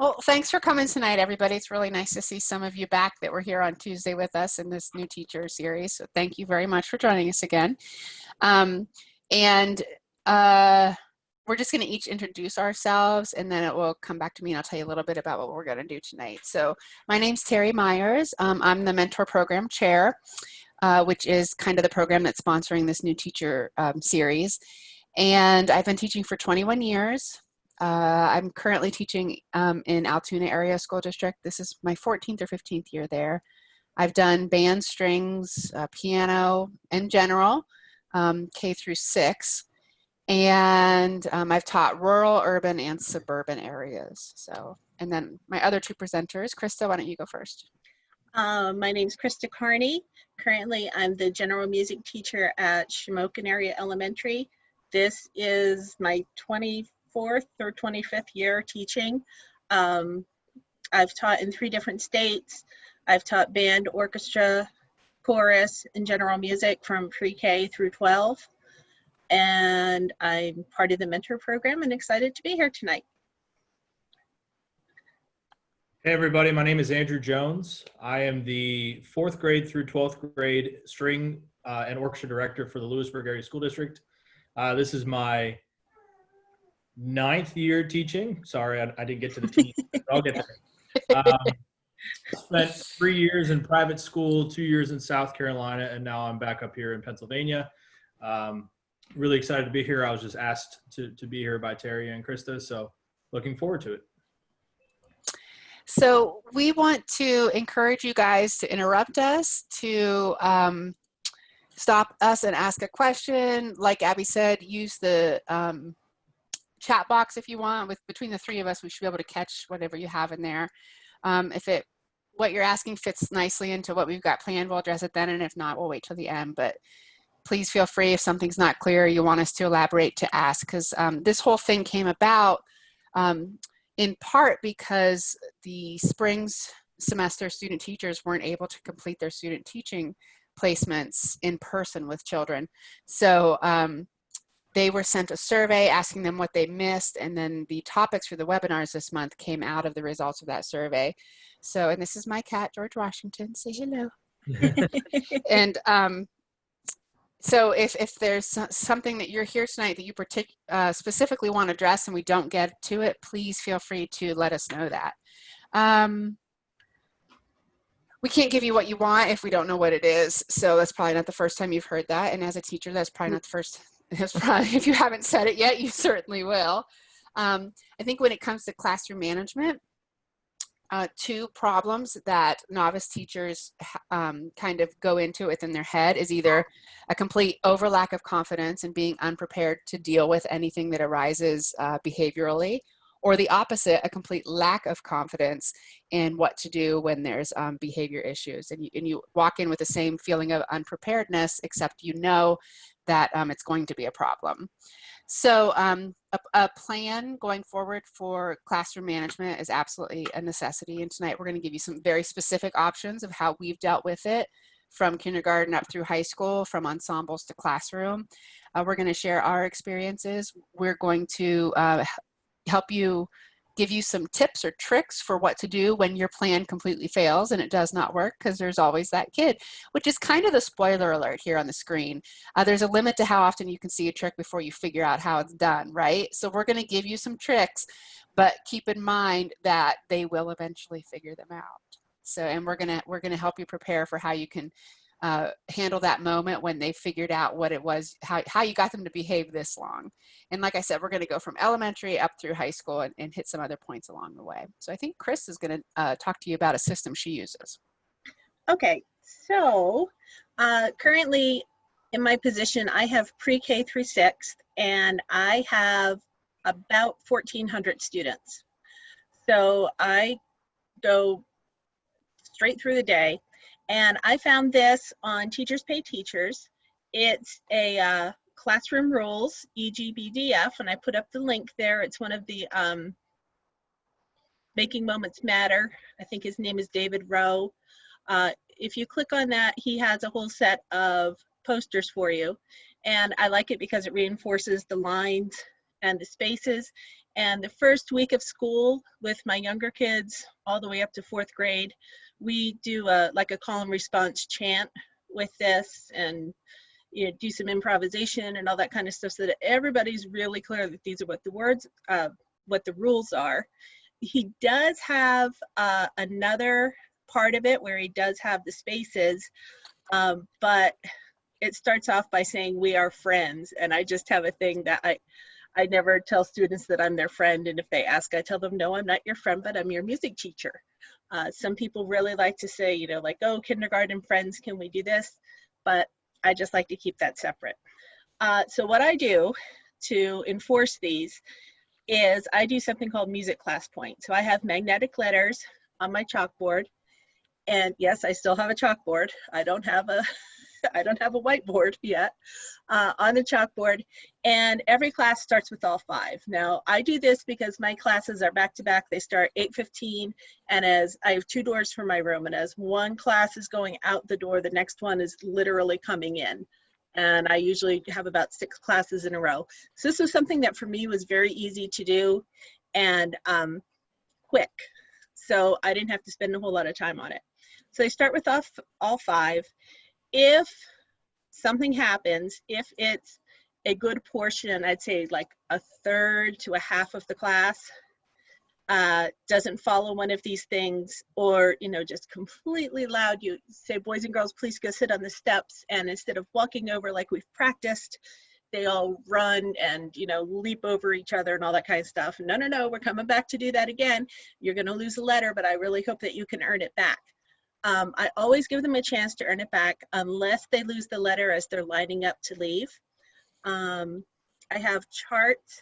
Well, thanks for coming tonight, everybody. It's really nice to see some of you back that were here on Tuesday with us in this new teacher series. So thank you very much for joining us again. And we're just going to each introduce ourselves, and then it will come back to me and I'll tell you a little bit about what we're going to do tonight. So my name's Terry Myers. I'm the mentor program chair, which is kind of the program that's sponsoring this new teacher series. And I've been teaching for 21 years. I'm currently teaching in Altoona Area School District. This is my 14th or 15th year there. I've done band, strings, piano in general, K through 6. And I've taught rural, urban, and suburban areas. So, and then my other two presenters, Krista, why don't you go first? My name's Krista Carney. Currently, I'm the general music teacher at Shamokin Area Elementary. This is my 24th or 25th year teaching. I've taught in 3 different states. I've taught band, orchestra, chorus, and general music from pre-K through 12. And I'm part of the mentor program and excited to be here tonight. Hey everybody, my name is Andrew Jones. I am the 4th grade through 12th grade string and orchestra director for the Lewisburg Area School District. This is my 9th year teaching. Sorry, I didn't get to the team. I'll get there. Spent 3 years in private school, 2 years in South Carolina, and now I'm back up here in Pennsylvania. Really excited to be here. I was just asked to be here by Terry and Krista, so looking forward to it. So we want to encourage you guys to interrupt us, to stop us and ask a question. Like Abby said, use the chat box if you want. Between the 3 of us, we should be able to catch whatever you have in there. If what you're asking fits nicely into what we've got planned, we'll address it then, and if not, we'll wait till the end. But please feel free, if something's not clear, you want us to elaborate, to ask, because this whole thing came about in part because the spring semester student teachers weren't able to complete their student teaching placements in person with children. So they were sent a survey asking them what they missed, and then the topics for the webinars this month came out of the results of that survey. So, and this is my cat, George Washington, say hello. And so if there's something that you're here tonight that you specifically want to address and we don't get to it, please feel free to let us know that. We can't give you what you want if we don't know what it is. So that's probably not the first time you've heard that. And as a teacher, that's probably not the first. That's probably, if you haven't said it yet, you certainly will. I think when it comes to classroom management, 2 problems that novice teachers kind of go into within their head is either a complete lack of confidence and being unprepared to deal with anything that arises behaviorally, or the opposite, a complete lack of confidence in what to do when there's behavior issues. And you walk in with the same feeling of unpreparedness, except you know that it's going to be a problem. So a plan going forward for classroom management is absolutely a necessity. And tonight we're going to give you some very specific options of how we've dealt with it from kindergarten up through high school, from ensembles to classroom. We're going to share our experiences. We're going to help you, give you some tips or tricks for what to do when your plan completely fails and it does not work, because there's always that kid, which is kind of the spoiler alert here on the screen. There's a limit to how often you can see a trick before you figure out how it's done, right? So we're going to give you some tricks, but keep in mind that they will eventually figure them out. So, and we're going to help you prepare for how you can handle that moment when they figured out what it was, how you got them to behave this long. And like I said, we're going to go from elementary up through high school and hit some other points along the way. So I think Chris is going to talk to you about a system she uses. Okay, so currently in my position, I have pre-K through 6th, and I have about 1,400 students. So I go straight through the day. And I found this on Teachers Pay Teachers. It's a classroom rules, EGBDF, and I put up the link there. It's one of the Making Moments Matter. I think his name is David Rowe. If you click on that, he has a whole set of posters for you. And I like it because it reinforces the lines and the spaces. And the first week of school with my younger kids, all the way up to 4th grade, we do like a call and response chant with this, and do some improvisation and all that kind of stuff, so that everybody's really clear that these are what the words, what the rules are. He does have another part of it where he does have the spaces, but it starts off by saying we are friends, and I just have a thing that I never tell students that I'm their friend, and if they ask, I tell them, no, I'm not your friend, but I'm your music teacher. Some people really like to say, like, oh, kindergarten friends, can we do this? But I just like to keep that separate. So what I do to enforce these is I do something called music class point. So I have magnetic letters on my chalkboard, and yes, I still have a chalkboard. I don't have a whiteboard yet, on the chalkboard, and every class starts with all 5. Now, I do this because my classes are back to back. They start 8:15, and as I have 2 doors for my room, and as one class is going out the door, the next one is literally coming in. And I usually have about 6 classes in a row. So this was something that for me was very easy to do and quick. So I didn't have to spend a whole lot of time on it. So I start with all 5. If something happens, if it's a good portion, I'd say like a third to a half of the class doesn't follow one of these things, or just completely loud, you say, boys and girls, please go sit on the steps, and instead of walking over like we've practiced, they all run and leap over each other and all that kind of stuff. No, we're coming back to do that again. You're going to lose a letter, but I really hope that you can earn it back. I always give them a chance to earn it back unless they lose the letter as they're lining up to leave. I have charts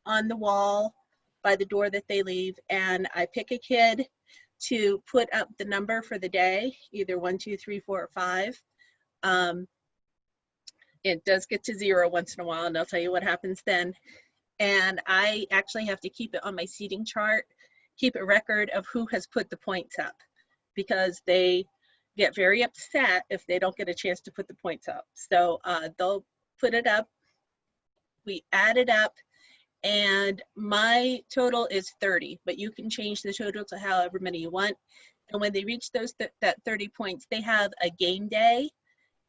on the wall by the door that they leave, and I pick a kid to put up the number for the day, either 1, 2, 3, 4, or 5. It does get to 0 once in a while, and I'll tell you what happens then. And I actually have to keep it on my seating chart, keep a record of who has put the points up, because they get very upset if they don't get a chance to put the points up. So they'll put it up, we add it up, and my total is 30, but you can change the total to however many you want. And when they reach that 30 points, they have a game day.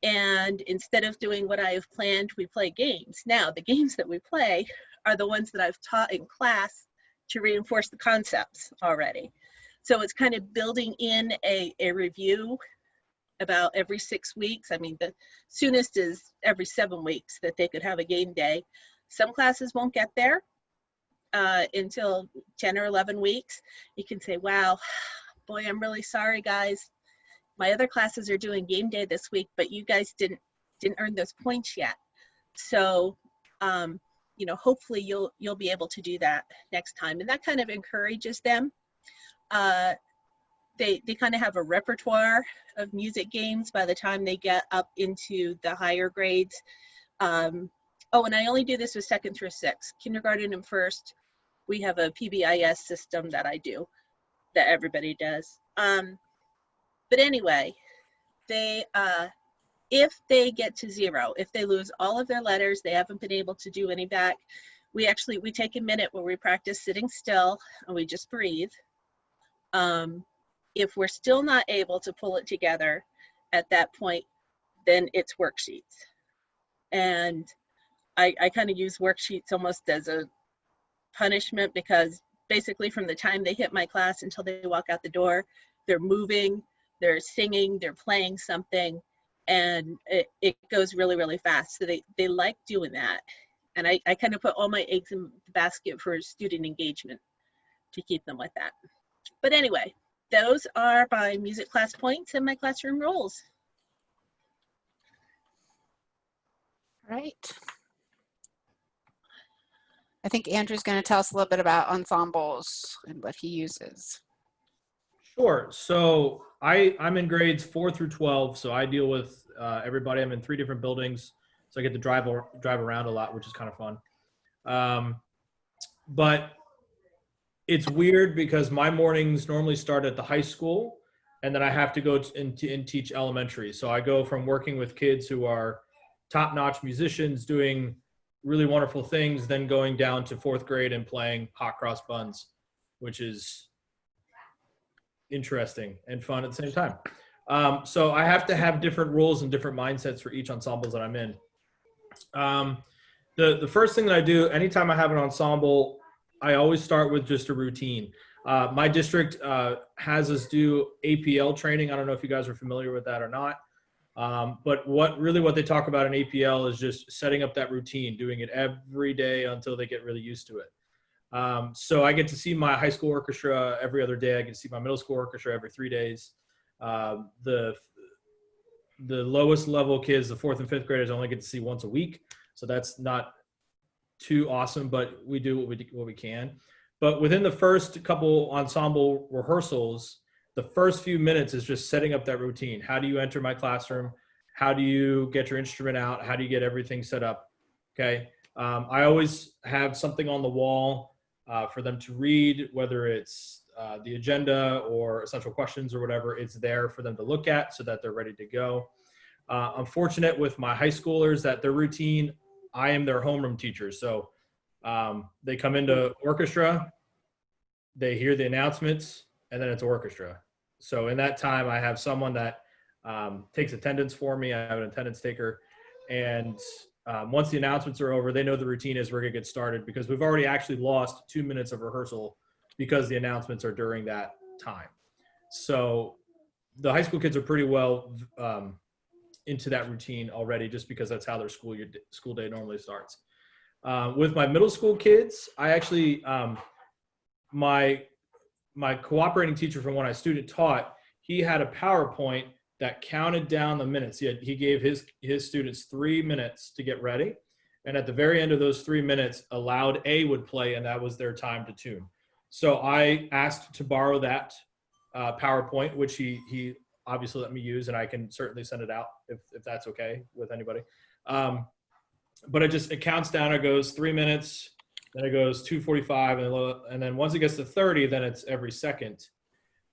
And instead of doing what I have planned, we play games. Now, the games that we play are the ones that I've taught in class to reinforce the concepts already. So it's kind of building in a review about every 6 weeks. I mean, the soonest is every 7 weeks that they could have a game day. Some classes won't get there until 10 or 11 weeks. You can say, wow, boy, I'm really sorry, guys. My other classes are doing game day this week, but you guys didn't earn those points yet. So, hopefully you'll be able to do that next time. And that kind of encourages them. They kind of have a repertoire of music games by the time they get up into the higher grades. Oh, and I only do this with 2nd through 6th. Kindergarten and 1st, we have a PBIS system that I do, that everybody does. But anyway, if they get to 0, if they lose all of their letters, they haven't been able to do any back, we take a minute where we practice sitting still and we just breathe. If we're still not able to pull it together at that point, then it's worksheets. And I kind of use worksheets almost as a punishment, because basically from the time they hit my class until they walk out the door, they're moving, they're singing, they're playing something, and it goes really, really fast. So they like doing that. And I kind of put all my eggs in the basket for student engagement to keep them with that. But anyway, those are my music class points and my classroom roles. Right. I think Andrew's going to tell us a little bit about ensembles and what he uses. Sure. So I'm in grades 4 through 12. So I deal with everybody. I'm in 3 different buildings. So I get to drive around a lot, which is kind of fun. But it's weird because my mornings normally start at the high school, and then I have to go and teach elementary. So I go from working with kids who are top-notch musicians doing really wonderful things, then going down to 4th grade and playing hot cross buns, which is interesting and fun at the same time. So I have to have different rules and different mindsets for each ensembles that I'm in. The first thing that I do anytime I have an ensemble, I always start with just a routine. My district has us do APL training. I don't know if you guys are familiar with that or not. But what they talk about in APL is just setting up that routine, doing it every day until they get really used to it. So I get to see my high school orchestra every other day. I get to see my middle school orchestra every 3 days. The lowest level kids, the 4th and 5th graders, only get to see once a week. So that's not too awesome, but we do what we can. But within the first couple ensemble rehearsals, the first few minutes is just setting up that routine. How do you enter my classroom? How do you get your instrument out? How do you get everything set up? Okay. I always have something on the wall for them to read, whether it's the agenda or essential questions or whatever. It's there for them to look at so that they're ready to go. I'm fortunate with my high schoolers that their routine, I am their homeroom teacher. So they come into orchestra, they hear the announcements, and then it's orchestra. So in that time, I have someone that takes attendance for me. I have an attendance taker. And once the announcements are over, they know the routine is we're going to get started, because we've already actually lost 2 minutes of rehearsal because the announcements are during that time. So the high school kids are pretty well into that routine already, just because that's how their school day normally starts. With my middle school kids, I actually, my cooperating teacher from when I student taught, he had a PowerPoint that counted down the minutes. He gave his students 3 minutes to get ready. And at the very end of those 3 minutes, a loud A would play, and that was their time to tune. So I asked to borrow that PowerPoint, which he obviously let me use, and I can certainly send it out if that's okay with anybody. But it counts down. It goes 3 minutes, then it goes 2:45, and then once it gets to 30, then it's every second.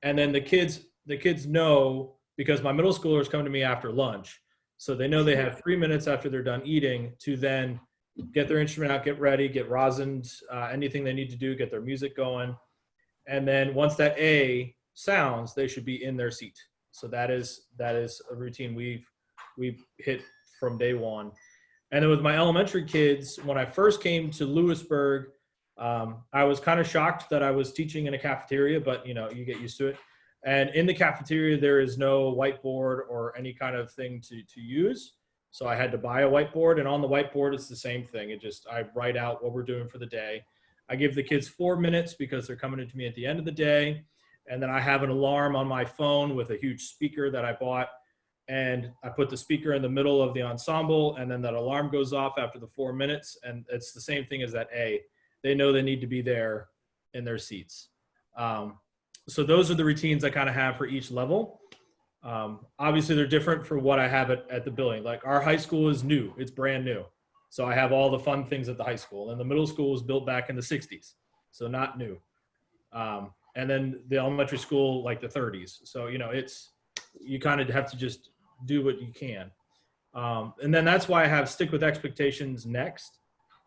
And then the kids know, because my middle schoolers come to me after lunch, so they know they have 3 minutes after they're done eating to then get their instrument out, get ready, get rosined, anything they need to do, get their music going. And then once that A sounds, they should be in their seat. So that is a routine we've hit from day one. And then with my elementary kids, when I first came to Lewisburg, I was kind of shocked that I was teaching in a cafeteria, but you get used to it. And in the cafeteria, there is no whiteboard or any kind of thing to use. So I had to buy a whiteboard, and on the whiteboard, it's the same thing. I write out what we're doing for the day. I give the kids 4 minutes because they're coming into me at the end of the day. And then I have an alarm on my phone with a huge speaker that I bought. And I put the speaker in the middle of the ensemble, and then that alarm goes off after the 4 minutes. And it's the same thing as that A. They know they need to be there in their seats. So those are the routines I kind of have for each level. Obviously, they're different for what I have at the building. Like our high school is new. It's brand new. So I have all the fun things at the high school. And the middle school was built back in the 60s. So not new. And then the elementary school, like the 30s. So, you kind of have to just do what you can. And then that's why I have stick with expectations next,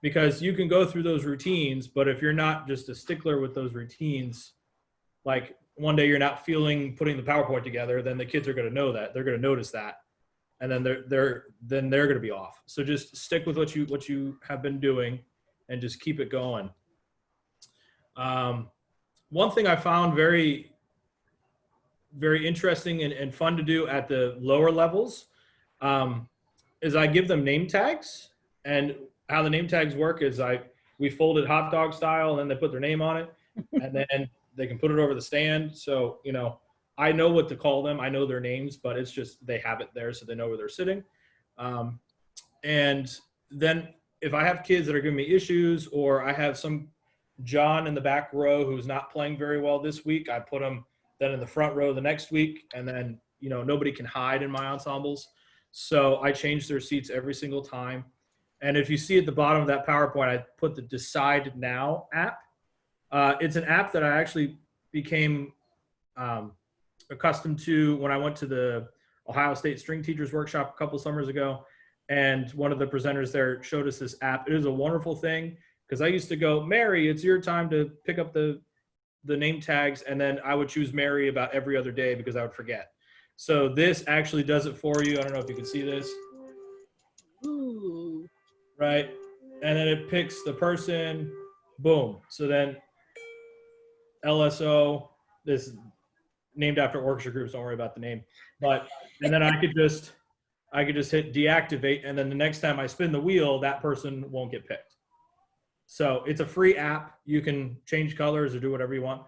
because you can go through those routines, but if you're not just a stickler with those routines, like one day you're not feeling putting the PowerPoint together, then the kids are going to know that. They're going to notice that. And then they're going to be off. So just stick with what you have been doing and just keep it going. One thing I found very, very interesting and fun to do at the lower levels is I give them name tags. And how the name tags work is we fold it hot dog style, and then they put their name on it, and then they can put it over the stand. So, I know what to call them. I know their names, but it's just they have it there so they know where they're sitting. And then if I have kids that are giving me issues, or I have some John in the back row who's not playing very well this week, I put him then in the front row the next week. And then, nobody can hide in my ensembles. So I change their seats every single time. And if you see at the bottom of that PowerPoint, I put the Decide Now app. It's an app that I actually became accustomed to when I went to the Ohio State String Teachers Workshop a couple summers ago. And one of the presenters there showed us this app. It is a wonderful thing because I used to go, Mary, it's your time to pick up the name tags, and then I would choose Mary about every other day because I would forget. So this actually does it for you. I don't know if you can see this. Ooh. Right? And then it picks the person, boom. So then LSO, this is named after orchestra groups, don't worry about the name. But, and then I could just hit deactivate, and then the next time I spin the wheel, that person won't get picked. So it's a free app. You can change colors or do whatever you want.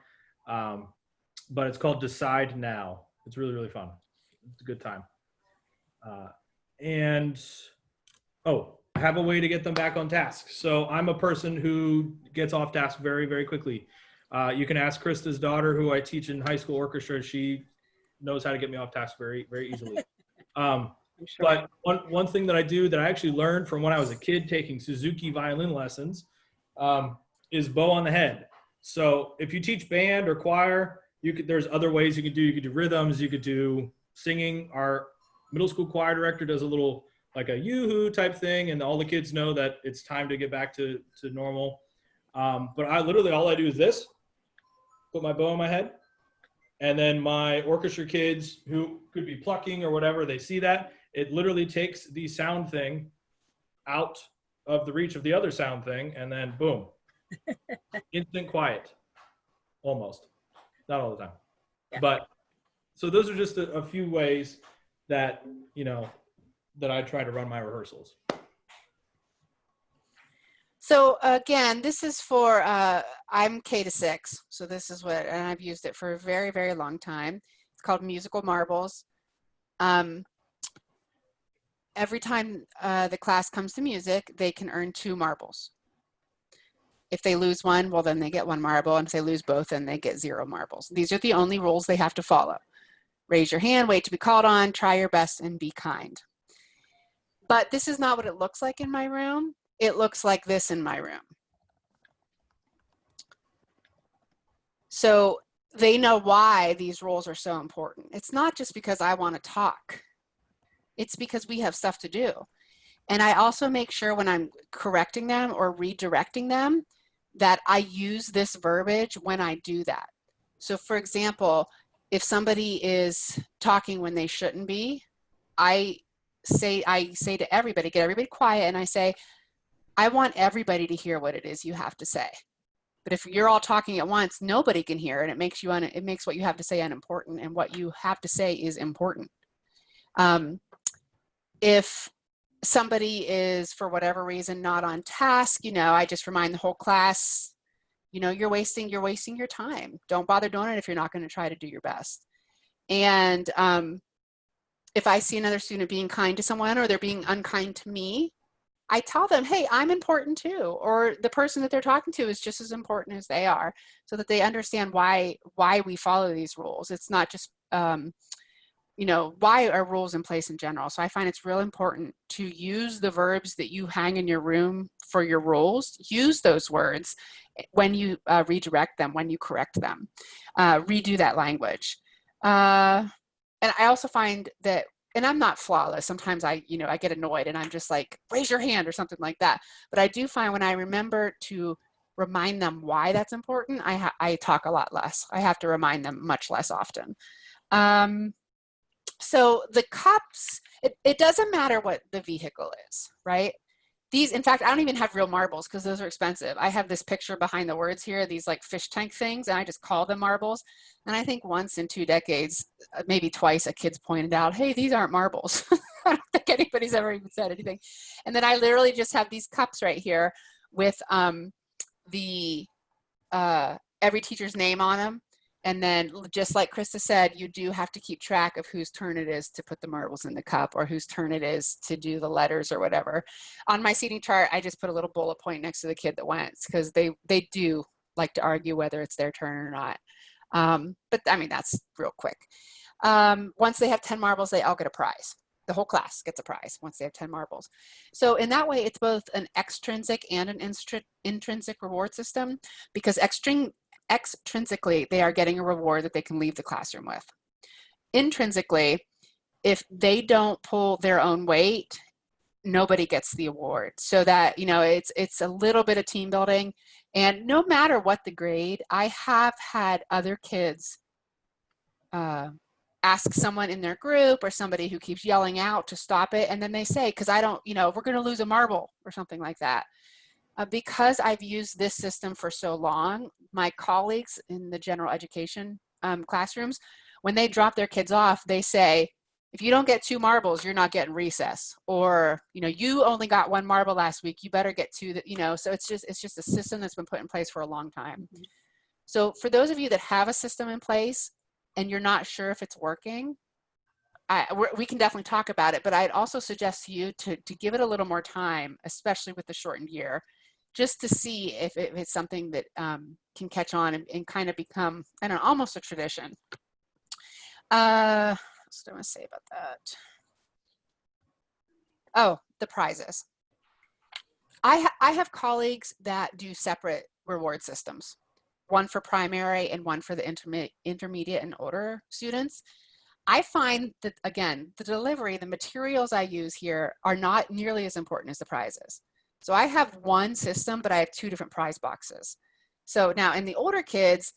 But it's called Decide Now. It's really, really fun. It's a good time. I have a way to get them back on task. So I'm a person who gets off task very, very quickly. You can ask Krista's daughter, who I teach in high school orchestra. She knows how to get me off task very, very easily. But one thing that I do that I actually learned from when I was a kid taking Suzuki violin lessons is bow on the head. So if you teach band or choir, there's other ways you can do. You could do rhythms. You could do singing. Our middle school choir director does a little like a yoo-hoo type thing, and all the kids know that it's time to get back to normal. But I literally, all I do is this, put my bow on my head, and then my orchestra kids who could be plucking or whatever, they see that. It literally takes the sound thing out of the reach of the other sound thing, and then boom, instant quiet, almost. Not all the time. Yeah. But so those are just a few ways that, that I try to run my rehearsals. So again, this is for, I'm K-6, so this is what, and I've used it for a very, very long time. It's called Musical Marbles. Every time the class comes to music, they can earn 2 marbles. If they lose one, well, then they get 1 marble, and if they lose both, then they get 0 marbles. These are the only rules they have to follow. Raise your hand, wait to be called on, try your best, and be kind. But this is not what it looks like in my room. It looks like this in my room. So they know why these rules are so important. It's not just because I want to talk. It's because we have stuff to do. And I also make sure when I'm correcting them or redirecting them that I use this verbiage when I do that. So for example, if somebody is talking when they shouldn't be, I say to everybody, get everybody quiet, and I say, I want everybody to hear what it is you have to say. But if you're all talking at once, nobody can hear, and it makes what you have to say unimportant, and what you have to say is important. If somebody is, for whatever reason, not on task, I just remind the whole class, you're wasting your time. Don't bother doing it if you're not going to try to do your best. And if I see another student being kind to someone, or they're being unkind to me, I tell them, hey, I'm important too, or the person that they're talking to is just as important as they are, so that they understand why we follow these rules. It's not just why are rules in place in general. So I find it's real important to use the verbs that you hang in your room for your rules. Use those words when you redirect them, when you correct them. Redo that language. And I also find that, and I'm not flawless. Sometimes I get annoyed and I'm just like, raise your hand or something like that. But I do find when I remember to remind them why that's important, I talk a lot less. I have to remind them much less often. So the cups, it doesn't matter what the vehicle is, right? These, in fact, I don't even have real marbles because those are expensive. I have this picture behind the words here, these like fish tank things, and I just call them marbles. And I think once in 2 decades, maybe twice, a kid's pointed out, hey, these aren't marbles. I don't think anybody's ever even said anything. And then I literally just have these cups right here with every teacher's name on them. And then just like Krista said, you do have to keep track of whose turn it is to put the marbles in the cup, or whose turn it is to do the letters or whatever. On my seating chart, I just put a little bullet point next to the kid that went, because they do like to argue whether it's their turn or not. But I mean, that's real quick. Once they have 10 marbles, they all get a prize. The whole class gets a prize once they have 10 marbles. So in that way, it's both an extrinsic and an intrinsic reward system, because extrinsically, they are getting a reward that they can leave the classroom with. Intrinsically, if they don't pull their own weight, nobody gets the award. So that, you know, it's a little bit of team building. And no matter what the grade, I have had other kids ask someone in their group or somebody who keeps yelling out to stop it. And then they say, because I don't, you know, we're going to lose a marble or something like that. Because I've used this system for so long, my colleagues in the general education classrooms, when they drop their kids off, they say, if you don't get 2 marbles, you're not getting recess. Or, you know, you only got 1 marble last week, you better get 2, you know, so it's just a system that's been put in place for a long time. Mhm. So for those of you that have a system in place and you're not sure if it's working, we can definitely talk about it, but I'd also suggest to you to give it a little more time, especially with the shortened year, just to see if it's something that can catch on and kind of become, I don't know, almost a tradition. What do I want to say about that? Oh, the prizes. I have colleagues that do separate reward systems, one for primary and one for the intermediate and older students. I find that, again, the delivery, the materials I use here are not nearly as important as the prizes. So I have one system, but I have 2 different prize boxes. So now in the older kids,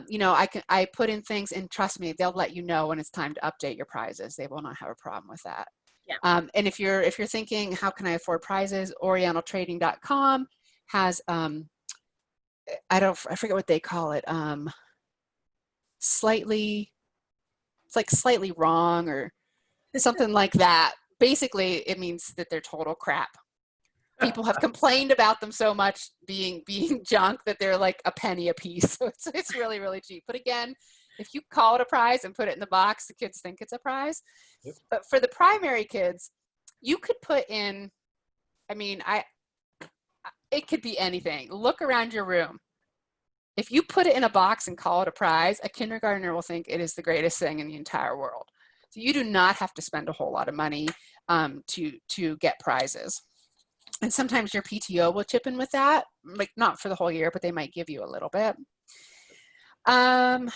you know, I put in things, and trust me, they'll let you know when it's time to update your prizes. They will not have a problem with that. Yeah. And if you're thinking, how can I afford prizes? Orientaltrading.com has, I forget what they call it. It's like slightly wrong or something like that. Basically, it means that they're total crap. People have complained about them so much being junk that they're like a penny a piece. So it's really, really cheap. But again, if you call it a prize and put it in the box, the kids think it's a prize. Yep. But for the primary kids, you could put in, I mean, it could be anything. Look around your room. If you put it in a box and call it a prize, a kindergartner will think it is the greatest thing in the entire world. So you do not have to spend a whole lot of money to get prizes. And sometimes your PTO will chip in with that, like not for the whole year, but they might give you a little bit. Yeah,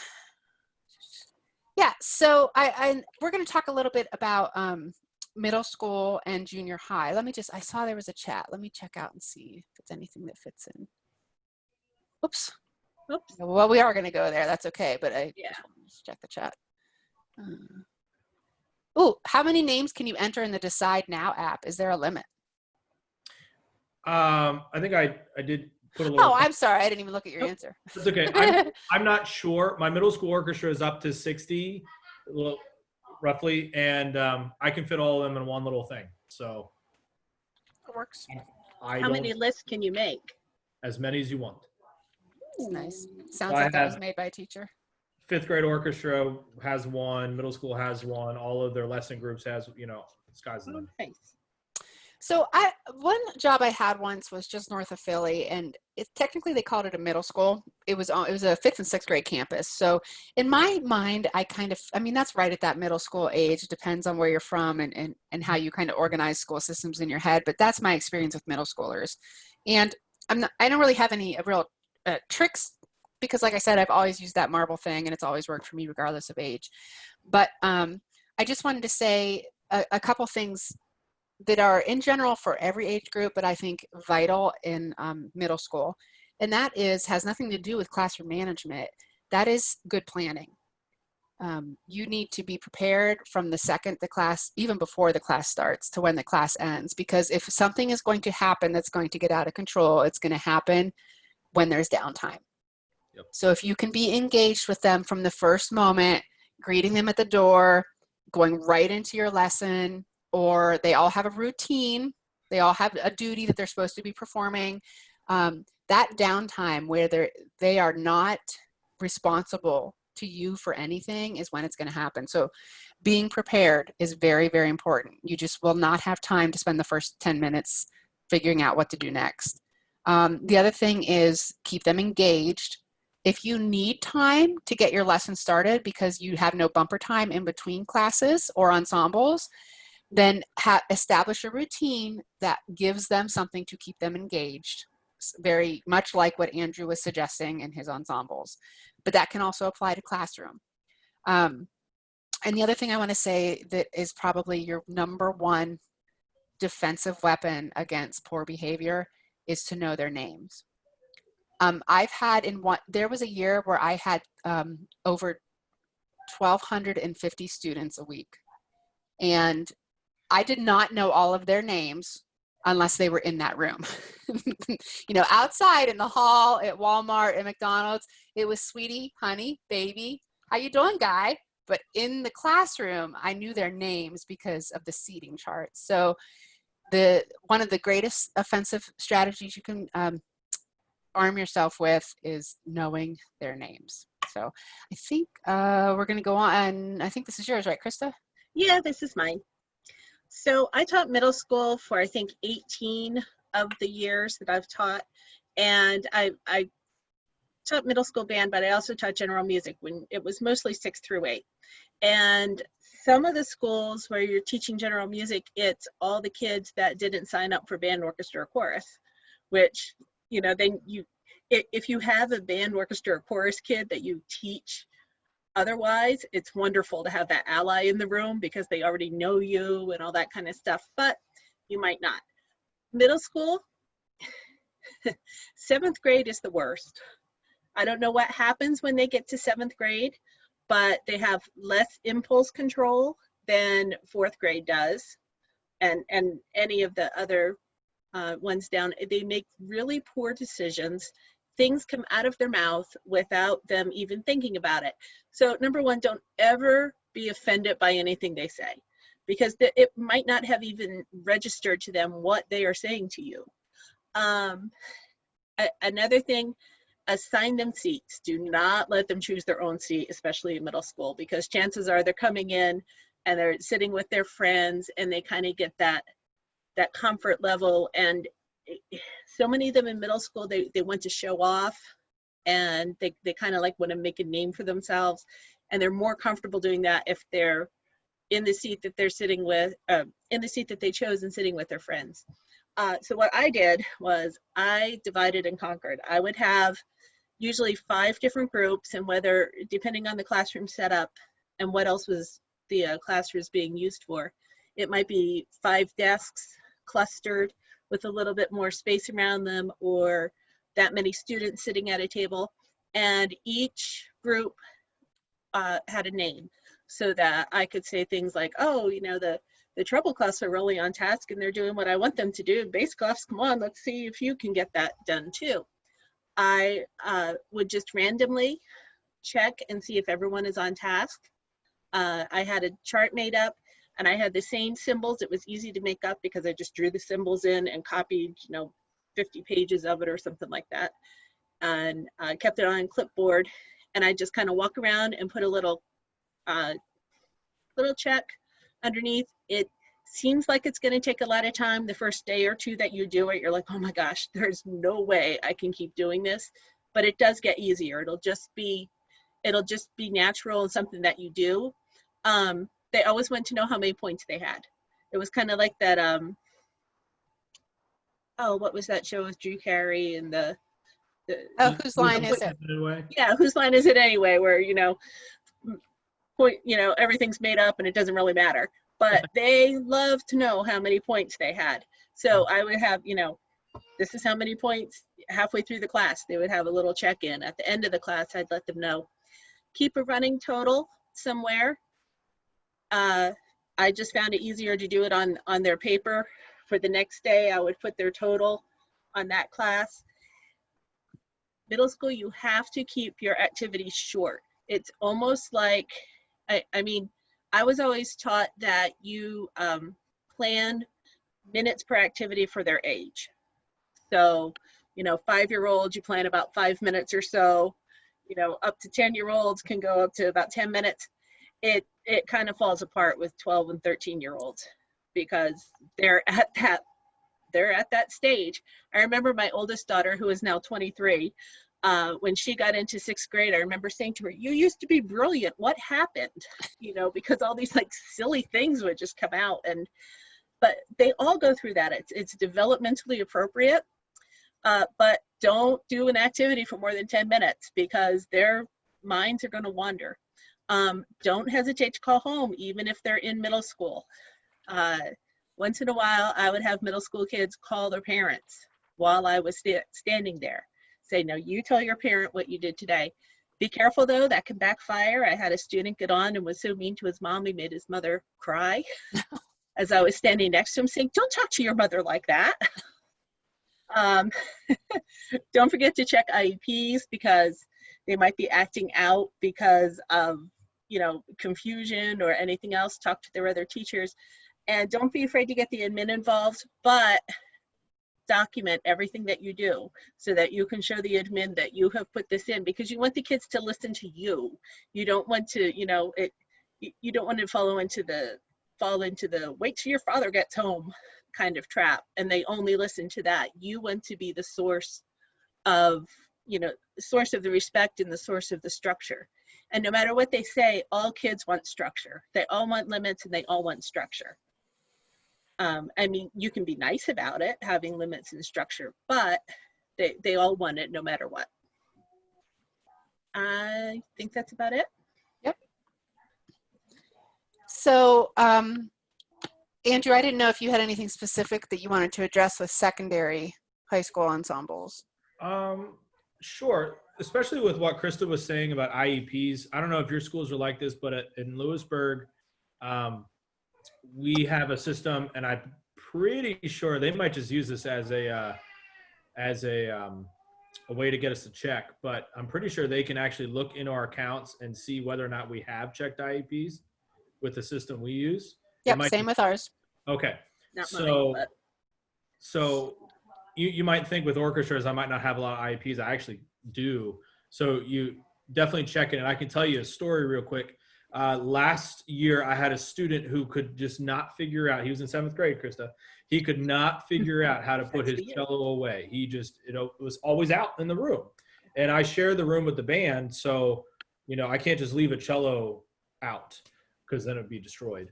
so we're going to talk a little bit about middle school and junior high. I saw there was a chat. Let me check out and see if it's anything that fits in. Oops. Oops. Well, we are going to go there. That's okay, but just check the chat. Oh, how many names can you enter in the Decide Now app? Is there a limit? I think I did put a little. Oh, I'm sorry. I didn't even look at your answer. That's okay. I'm not sure. My middle school orchestra is up to 60, roughly, and I can fit all of them in one little thing. So It works. How many lists can you make? As many as you want. It's nice. Sounds So I like that was have- made by a teacher. 5th grade orchestra has one. Middle school has one. All of their lesson groups has, you know, sky's the limit. Nice. So one job I had once was just north of Philly, and technically they called it a middle school. It was a 5th and 6th grade campus. So in my mind, I mean, that's right at that middle school age. It depends on where you're from and how you kind of organize school systems in your head. But that's my experience with middle schoolers. And I don't really have any real tricks, because like I said, I've always used that marble thing and it's always worked for me regardless of age. But I just wanted to say a couple things that are in general for every age group, but I think vital in middle school. And that has nothing to do with classroom management. That is good planning. You need to be prepared from the second the class, even before the class starts, to when the class ends. Because if something is going to happen that's going to get out of control, it's going to happen when there's downtime. Yep. So if you can be engaged with them from the first moment, greeting them at the door, going right into your lesson, or they all have a routine, they all have a duty that they're supposed to be performing, that downtime where they are not responsible to you for anything is when it's going to happen. So being prepared is very, very important. You just will not have time to spend the first 10 minutes figuring out what to do next. The other thing is keep them engaged. If you need time to get your lesson started because you have no bumper time in between classes or ensembles, then establish a routine that gives them something to keep them engaged, very much like what Andrew was suggesting in his ensembles. But that can also apply to classroom. And the other thing I want to say that is probably your number one defensive weapon against poor behavior is to know their names. I've had there was a year where I had over 1,250 students a week. And I did not know all of their names unless they were in that room. You know, outside in the hall, at Walmart, at McDonald's, it was sweetie, honey, baby, how you doing, guy? But in the classroom, I knew their names because of the seating chart. So one of the greatest offensive strategies you can arm yourself with is knowing their names. So I think we're going to go on. I think this is yours, right, Krista? Yeah, this is mine. So I taught middle school for, I think, 18 of the years that I've taught. And I taught middle school band, but I also taught general music when it was mostly 6th through 8. And some of the schools where you're teaching general music, it's all the kids that didn't sign up for band, orchestra, or chorus, which, you know, then if you have a band, orchestra, or chorus kid that you teach otherwise, it's wonderful to have that ally in the room because they already know you and all that kind of stuff, but you might not. Middle school, 7th grade is the worst. I don't know what happens when they get to 7th grade, but they have less impulse control than 4th grade does. And any of the other ones down, they make really poor decisions. Things come out of their mouth without them even thinking about it. So number one, don't ever be offended by anything they say, because it might not have even registered to them what they are saying to you. Another thing, assign them seats. Do not let them choose their own seat, especially in middle school, because chances are they're coming in and they're sitting with their friends and they kind of get that comfort level. And so many of them in middle school, they want to show off, and they kind of like want to make a name for themselves, and they're more comfortable doing that if they're in the seat that they're sitting with, in the seat that they chose and sitting with their friends. So what I did was I divided and conquered. I would have usually 5 different groups, and whether, depending on the classroom setup and what else was the classroom being used for, it might be 5 desks clustered with a little bit more space around them, or that many students sitting at a table. And each group had a name, so that I could say things like, oh, you know, the treble clefs are really on task and they're doing what I want them to do. Bass clefs, come on, let's see if you can get that done too. I would just randomly check and see if everyone is on task. I had a chart made up, and I had the same symbols. It was easy to make up because I just drew the symbols in and copied, you know, 50 pages of it or something like that, and kept it on clipboard. And I just kind of walk around and put a little check underneath. It seems like it's going to take a lot of time the first day or two that you do it. You're like, oh my gosh, there's no way I can keep doing this. But it does get easier. It'll just be natural and something that you do. They always want to know how many points they had. It was kind of like that, what was that show with Drew Carey and the Whose line is it? Yeah, whose line is it anyway? Where, you know, everything's made up and it doesn't really matter. But they love to know how many points they had. So I would have, you know, this is how many points halfway through the class. They would have a little check-in. At the end of the class, I'd let them know. Keep a running total somewhere. I just found it easier to do it on their paper. For the next day, I would put their total on that class. Middle school, you have to keep your activities short. It's almost like, I mean, I was always taught that you plan minutes per activity for their age. So, you know, 5-year-olds, you plan about 5 minutes or so. You know, up to 10-year-olds can go up to about 10 minutes. It kind of falls apart with 12 and 13-year-olds because they're at that stage. I remember my oldest daughter, who is now 23, when she got into 6th grade, I remember saying to her, you used to be brilliant. What happened? You know, because all these like silly things would just come out. But they all go through that. It's developmentally appropriate, but don't do an activity for more than 10 minutes because their minds are going to wander. Don't hesitate to call home, even if they're in middle school. Once in a while, I would have middle school kids call their parents while I was standing there. Say, no, you tell your parent what you did today. Be careful though, that can backfire. I had a student get on and was so mean to his mom, he made his mother cry as I was standing next to him saying, don't talk to your mother like that. Don't forget to check IEPs because they might be acting out because of, you know, confusion or anything else. Talk to their other teachers. And don't be afraid to get the admin involved, but document everything that you do so that you can show the admin that you have put this in, because you want the kids to listen to you. You don't want to, you know, you don't want to fall into the wait till your father gets home kind of trap and they only listen to that. You want to be the source of, you know, the source of the respect and the source of the structure. And no matter what they say, all kids want structure. They all want limits and they all want structure. I mean, you can be nice about it, having limits and structure, but they all want it no matter what. I think that's about it. Yep. So, Andrew, I didn't know if you had anything specific that you wanted to address with secondary high school ensembles. Sure. Especially with what Krista was saying about IEPs. I don't know if your schools are like this, but in Lewisburg, we have a system, and I'm pretty sure they might just use this as a way to get us to check. But I'm pretty sure they can actually look into our accounts and see whether or not we have checked IEPs with the system we use. Yep, same with ours. Okay. Not mine, but. So you might think with orchestras, I might not have a lot of IEPs. I actually do. So you definitely check it. And I can tell you a story real quick. Last year, I had a student who could just not figure out, he was in 7th grade, Krista. He could not figure out how to put his cello away. He just, you know, it was always out in the room. And I share the room with the band. So, you know, I can't just leave a cello out because then it'd be destroyed.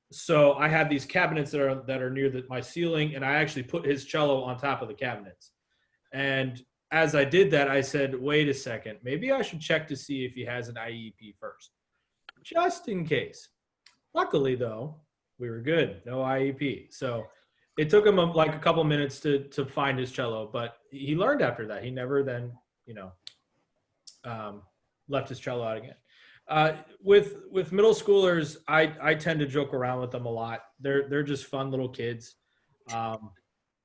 So I have these cabinets that are near my ceiling, and I actually put his cello on top of the cabinets. And as I did that, I said, wait a second, maybe I should check to see if he has an IEP first, just in case. Luckily, though, we were good, no IEP. So it took him like a couple minutes to find his cello, but he learned after that. He never then, you know, left his cello out again. With middle schoolers, I tend to joke around with them a lot. They're just fun little kids.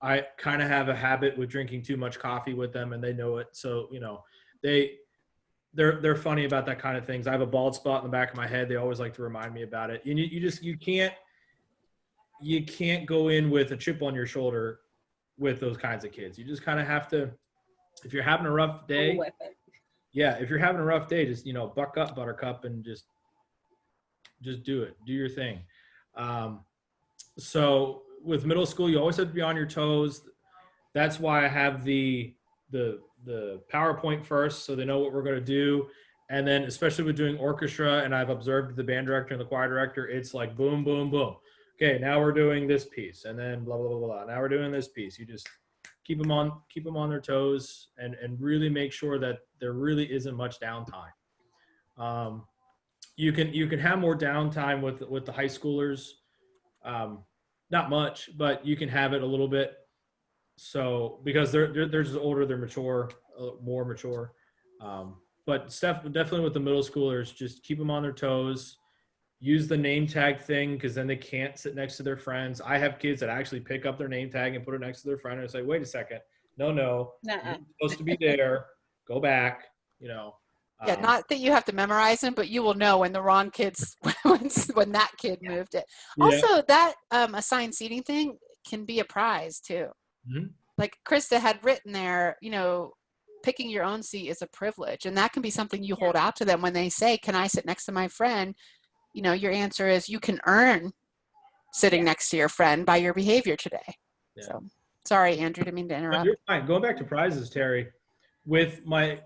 I kind of have a habit with drinking too much coffee with them, and they know it. So, you know, they're funny about that kind of things. I have a bald spot in the back of my head. They always like to remind me about it. And you can't go in with a chip on your shoulder with those kinds of kids. You just kind of have to, if you're having a rough day, yeah, if you're having a rough day, just, you know, buck up, buttercup, and just do it. Do your thing. So with middle school, you always have to be on your toes. That's why I have the PowerPoint first, so they know what we're going to do. And then especially with doing orchestra, and I've observed the band director and the choir director, it's like boom, boom, boom. Okay, now we're doing this piece, and then blah, blah, blah, blah. Now we're doing this piece. You just keep them on their toes, and really make sure that there really isn't much downtime. You can have more downtime with the high schoolers. Not much, but you can have it a little bit. So because they're just older, they're mature, more mature. But definitely with the middle schoolers, just keep them on their toes. Use the name tag thing, because then they can't sit next to their friends. I have kids that actually pick up their name tag and put it next to their friend and say, wait a second, no, you're supposed to be there. Go back, you know. Yeah, not that you have to memorize them, but you will know when the wrong kids, when that kid moved it. Yeah. Also, that assigned seating thing can be a prize too. Mm-hmm. Like Krista had written there, you know, picking your own seat is a privilege, and that can be something you hold out to them when they say, can I sit next to my friend? You know, your answer is you can earn sitting next to your friend by your behavior today. Yeah. So sorry, Andrew, didn't mean to interrupt. You're fine. Going back to prizes, Terry, with my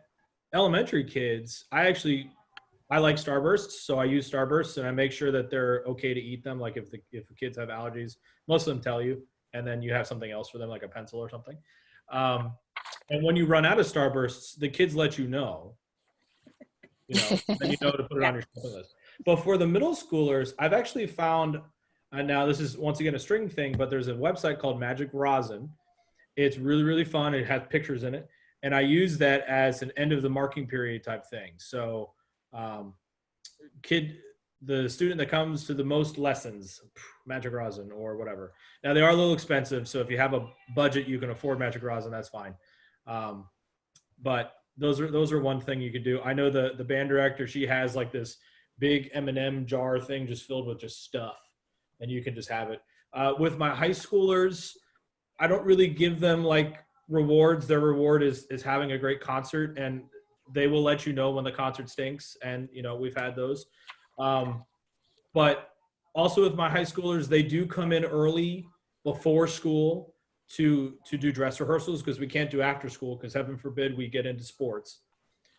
elementary kids, I like Starbursts, so I use Starbursts, and I make sure that they're okay to eat them. Like if the kids have allergies, most of them tell you, and then you have something else for them, like a pencil or something. And when you run out of Starbursts, the kids let you know, and you know to put it on your shopping list. But for the middle schoolers, I've actually found And now this is once again a string thing, but there's a website called Magic Rosin. It's really, really fun. It has pictures in it. And I use that as an end of the marking period type thing. So the student that comes to the most lessons, Magic Rosin or whatever. Now they are a little expensive. So if you have a budget, you can afford Magic Rosin, that's fine. But those are one thing you could do. I know the band director, she has like this big M&M jar thing just filled with just stuff, and you can just have it. With my high schoolers, I don't really give them like rewards. Their reward is having a great concert, and they will let you know when the concert stinks. And we've had those. But also with my high schoolers, they do come in early before school to do dress rehearsals, because we can't do after school, because heaven forbid we get into sports.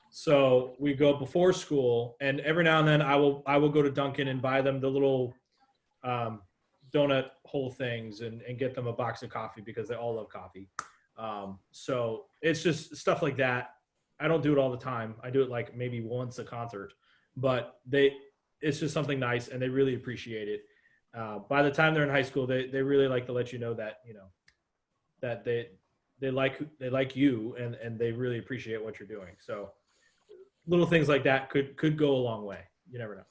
So we go before school, and every now and then I will go to Dunkin' and buy them the little donut hole things and get them a box of coffee, because they all love coffee. So it's just stuff like that. I don't do it all the time. I do it like maybe once a concert, but it's just something nice, and they really appreciate it. By the time they're in high school, they really like to let you know that, that they like you, and they really appreciate what you're doing. So little things like that could go a long way. You never know.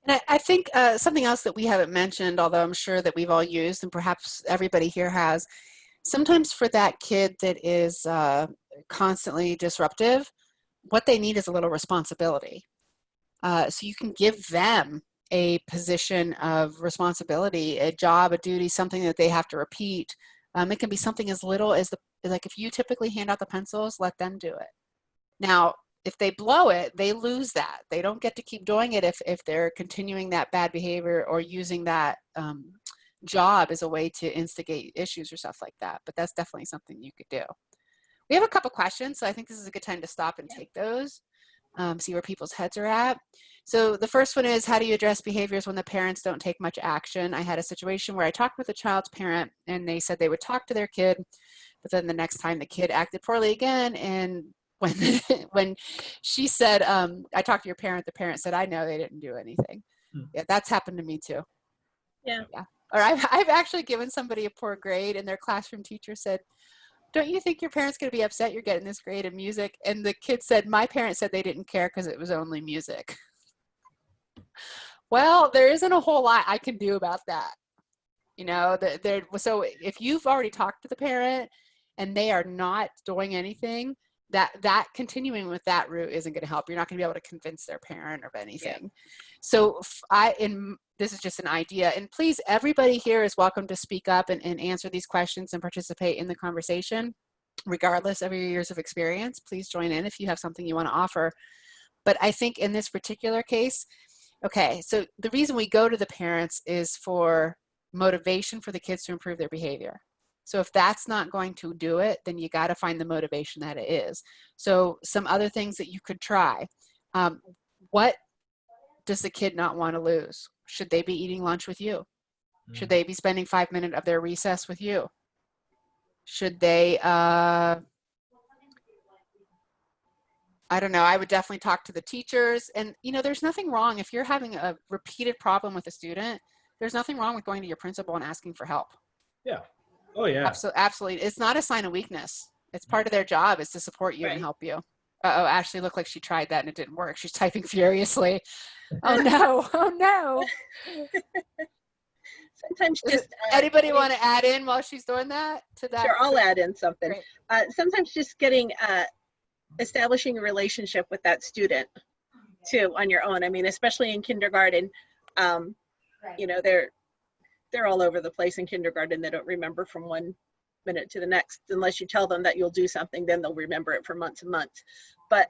And I think something else that we haven't mentioned, although I'm sure that we've all used, and perhaps everybody here has, sometimes for that kid that is constantly disruptive, what they need is a little responsibility. So you can give them a position of responsibility, a job, a duty, something that they have to repeat. It can be something as little as like if you typically hand out the pencils, let them do it. Now, if they blow it, they lose that. They don't get to keep doing it if they're continuing that bad behavior or using that job as a way to instigate issues or stuff like that. But that's definitely something you could do. We have a couple questions, so I think this is a good time to stop and take those, see where people's heads are at. So the first one is, how do you address behaviors when the parents don't take much action? I had a situation where I talked with a child's parent, and they said they would talk to their kid, but then the next time the kid acted poorly again, and when she said, I talked to your parent, the parent said, I know, they didn't do anything. Yeah, that's happened to me too. Yeah. Or I've actually given somebody a poor grade, and their classroom teacher said, don't you think your parent's going to be upset you're getting this grade in music? And the kid said, my parents said they didn't care because it was only music. Well, there isn't a whole lot I can do about that. So if you've already talked to the parent and they are not doing anything, that continuing with that route isn't going to help. You're not going to be able to convince their parent of anything. Yeah. So this is just an idea, and please, everybody here is welcome to speak up and answer these questions and participate in the conversation, regardless of your years of experience. Please join in if you have something you want to offer. But I think in this particular case, okay, so the reason we go to the parents is for motivation for the kids to improve their behavior. So if that's not going to do it, then you got to find the motivation that it is. So some other things that you could try. What does the kid not want to lose? Should they be eating lunch with you? Should they be spending 5 minutes of their recess with you? Should they, I don't know, I would definitely talk to the teachers. And, there's nothing wrong if you're having a repeated problem with a student, there's nothing wrong with going to your principal and asking for help. Yeah. Oh, yeah. Absolutely. It's not a sign of weakness. It's part of their job is to support you and help you. Uh-oh, Ashley looked like she tried that and it didn't work. She's typing furiously. Oh, no. Oh, no. Sometimes just... anybody want to add in while she's doing that? Sure, I'll add in something. Sometimes just establishing a relationship with that student, too, on your own. I mean, especially in kindergarten, they're all over the place in kindergarten. They don't remember from one minute to the next unless you tell them that you'll do something. Then they'll remember it for months and months. But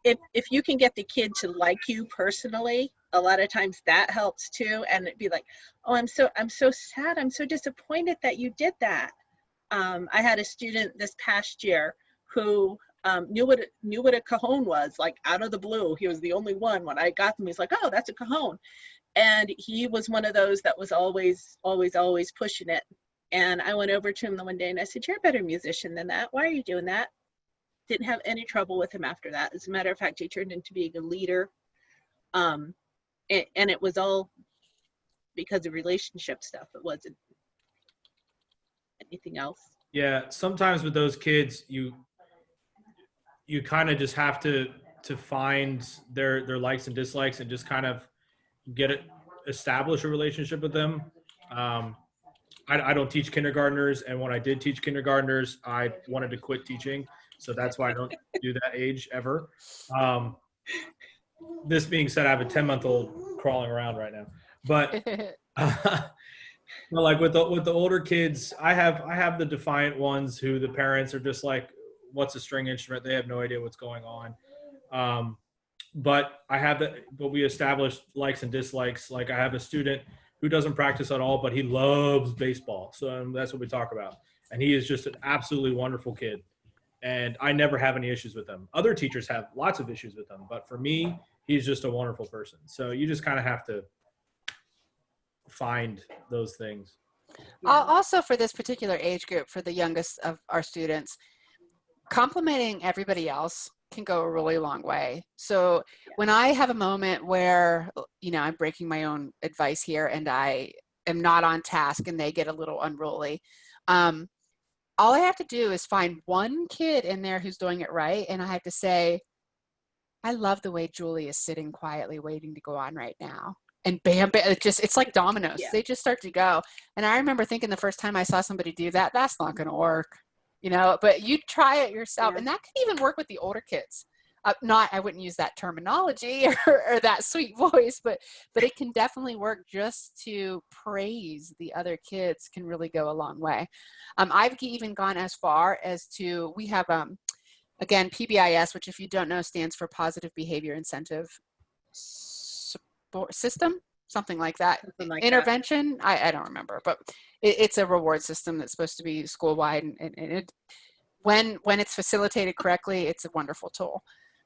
if you can get the kid to like you personally, a lot of times that helps too. And it'd be like, oh, I'm so sad. I'm so disappointed that you did that. I had a student this past year who knew what a cajon was, like out of the blue. He was the only one. When I got them, he's like, oh, that's a cajon. And he was one of those that was always pushing it. And I went over to him the one day and I said, you're a better musician than that. Why are you doing that? Didn't have any trouble with him after that. As a matter of fact, he turned into being a leader. And it was all because of relationship stuff. It wasn't anything else. Yeah, sometimes with those kids, you kind of just have to find their likes and dislikes and just kind of establish a relationship with them. I don't teach kindergartners, and when I did teach kindergartners, I wanted to quit teaching, so that's why I don't do that age ever. This being said, I have a 10-month-old crawling around right now, but well, like with the older kids, I have the defiant ones who the parents are just like, "What's a string instrument?" They have no idea what's going on. But we established likes and dislikes. Like I have a student who doesn't practice at all, but he loves baseball. So that's what we talk about. And he is just an absolutely wonderful kid. And I never have any issues with him. Other teachers have lots of issues with him, but for me, he's just a wonderful person. So you just kind of have to find those things. Also, for this particular age group, for the youngest of our students, complimenting everybody else can go a really long way. So when I have a moment where, I'm breaking my own advice here and I am not on task and they get a little unruly, all I have to do is find one kid in there who's doing it right. And I have to say, I love the way Julie is sitting quietly waiting to go on right now. And bam, bam, it's like dominoes. Yeah. They just start to go. And I remember thinking the first time I saw somebody do that, that's not going to work, but you try it yourself. Yeah. And that can even work with the older kids. I wouldn't use that terminology or that sweet voice, but it can definitely work. Just to praise the other kids can really go a long way. I've even gone as far as to, we have, again, PBIS, which if you don't know stands for Positive Behavior Incentive Support System, something like that. Something like Intervention, that. I don't remember, but it's a reward system that's supposed to be school-wide, and it, when it's facilitated correctly, it's a wonderful tool.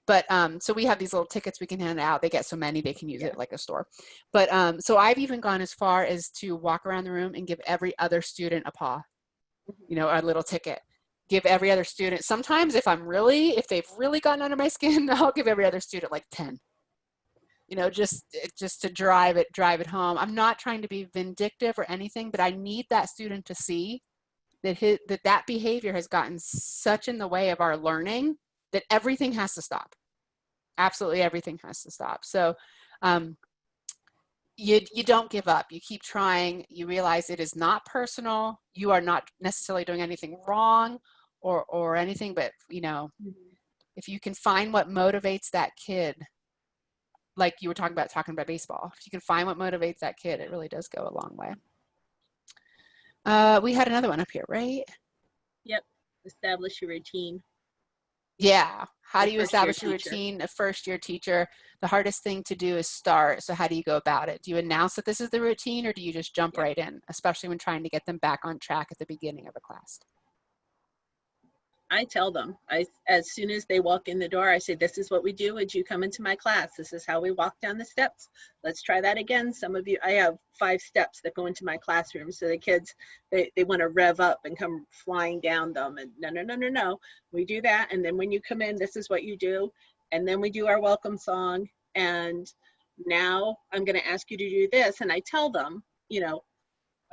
But so we have these little tickets we can hand out. They get so many, they can use it like a store. But so I've even gone as far as to walk around the room and give every other student a paw, a little ticket. Give every other student, sometimes if they've really gotten under my skin, I'll give every other student like 10. Just to drive it home. I'm not trying to be vindictive or anything, but I need that student to see that behavior has gotten such in the way of our learning that everything has to stop. Absolutely everything has to stop. So you don't give up. You keep trying. You realize it is not personal. You are not necessarily doing anything wrong or anything, but if you can find what motivates that kid, like you were talking about baseball, if you can find what motivates that kid, it really does go a long way. We had another one up here, right? Yep. Establish your routine. Yeah. How The do you establish your routine? A first-year teacher, the hardest thing to do is start. So how do you go about it? Do you announce that this is the routine, or do you just jump right in, especially when trying to get them back on track at the beginning of a class? I tell them, as soon as they walk in the door, I say, this is what we do. Would you come into my class? This is how we walk down the steps. Let's try that again. Some of you, I have 5 steps that go into my classroom. So the kids, they want to rev up and come flying down them. And no. We do that. And then when you come in, this is what you do. And then we do our welcome song. And now I'm going to ask you to do this. And I tell them,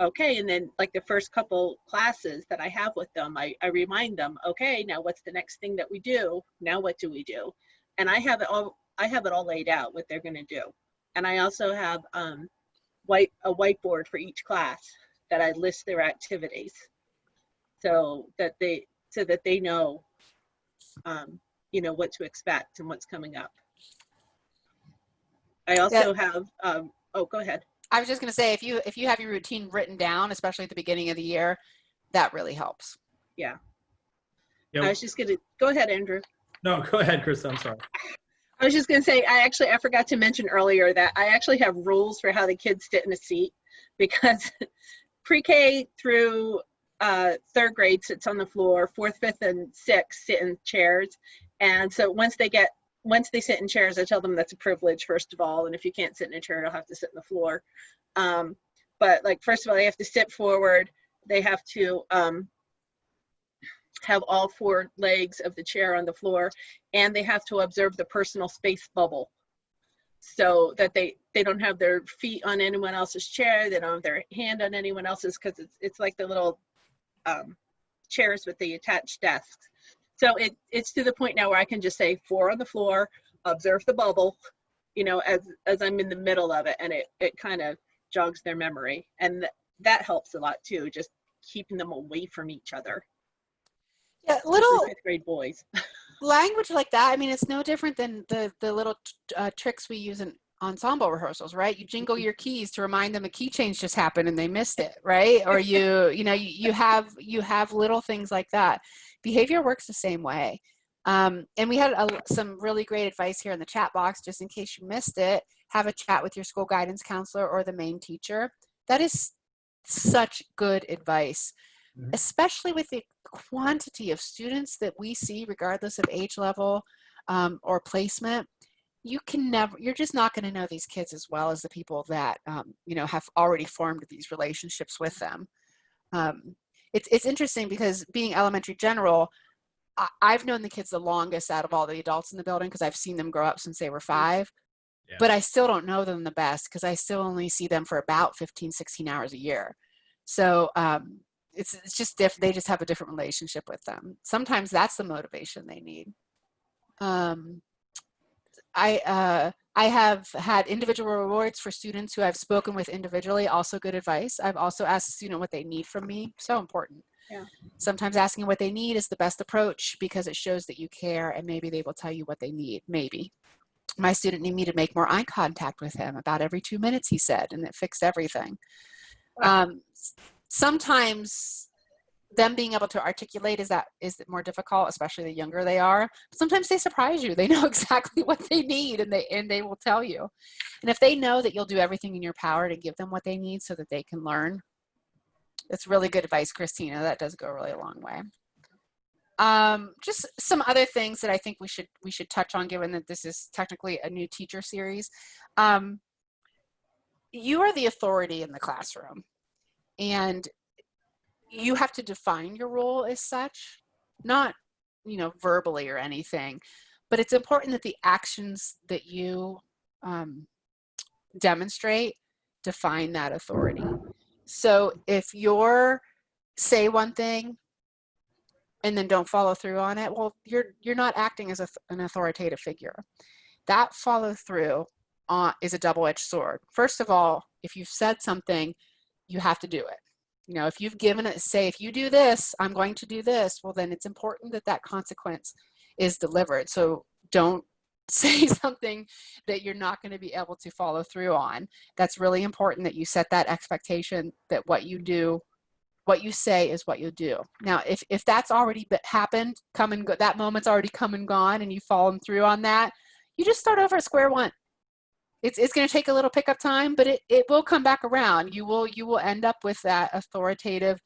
okay, and then like the first couple classes that I have with them, I remind them, okay, now what's the next thing that we do? Now what do we do? And I have it all laid out what they're gonna do. And I also have a whiteboard for each class that I list their activities so that they know, what to expect and what's coming up. I also have, oh, go ahead. I was just going to say, if you have your routine written down, especially at the beginning of the year, that really helps. Yeah. Yeah. I was just going to go ahead, Andrew. No, go ahead, Chris. I'm sorry. I was just going to say, I forgot to mention earlier that I actually have rules for how the kids sit in a seat, because pre-K through 3rd grade sits on the floor, 4th, 5th, and 6th sit in chairs. And so once they sit in chairs, I tell them that's a privilege, first of all. And if you can't sit in a chair, you'll have to sit on the floor. But like, first of all, they have to sit forward. They have to have all 4 legs of the chair on the floor, and they have to observe the personal space bubble. so that they don't have their feet on anyone else's chair, they don't have their hand on anyone else's, because it's like the little chairs with the attached desks. So it's to the point now where I can just say 4 on the floor, observe the bubble, you know, as I'm in the middle of it, and it kind of jogs their memory, and that helps a lot too, just keeping them away from each other. Yeah, Especially little 5th grade boys. language like that. I mean, it's no different than the little tricks we use in ensemble rehearsals, right? You jingle your keys to remind them a key change just happened and they missed it, right? Or you have little things like that. Behavior works the same way. And we had some really great advice here in the chat box, just in case you missed it. Have a chat with your school guidance counselor or the main teacher. That is such good advice, especially with the quantity of students that we see, regardless of age level or placement. You're just not going to know these kids as well as the people that have already formed these relationships with them. It's interesting because being elementary general, I've known the kids the longest out of all the adults in the building because I've seen them grow up since they were 5. Yeah. But I still don't know them the best because I still only see them for about 15, 16 hours a year. So it's just different. They just have a different relationship with them. Sometimes that's the motivation they need. I have had individual rewards for students who I've spoken with individually, also good advice. I've also asked a student what they need from me, so important. Yeah. Sometimes asking what they need is the best approach because it shows that you care, and maybe they will tell you what they need, maybe. My student needed me to make more eye contact with him about every 2 minutes, he said, and it fixed everything. Wow. Sometimes them being able to articulate is more difficult, especially the younger they are. But sometimes they surprise you. They know exactly what they need, and they will tell you. And if they know that you'll do everything in your power to give them what they need so that they can learn, that's really good advice, Christina. That does go really a long way. Just some other things that I think we should touch on, given that this is technically a new teacher series. You are the authority in the classroom, and you have to define your role as such, not, verbally or anything, but it's important that the actions that you demonstrate define that authority. So if you're say one thing and then don't follow through on it, well, you're not acting as an authoritative figure. That follow through is a double-edged sword. First of all, if you've said something, you have to do it. If you've given it, say, if you do this, I'm going to do this, well, then it's important that that consequence is delivered. So don't say something that you're not going to be able to follow through on. That's really important that you set that expectation that what you do, what you say is what you do. Now, if that's already happened, come and go, that moment's already come and gone, and you've fallen through on that, you just start over at square one. It's going to take a little pickup time, but it will come back around. You will end up with that authoritative,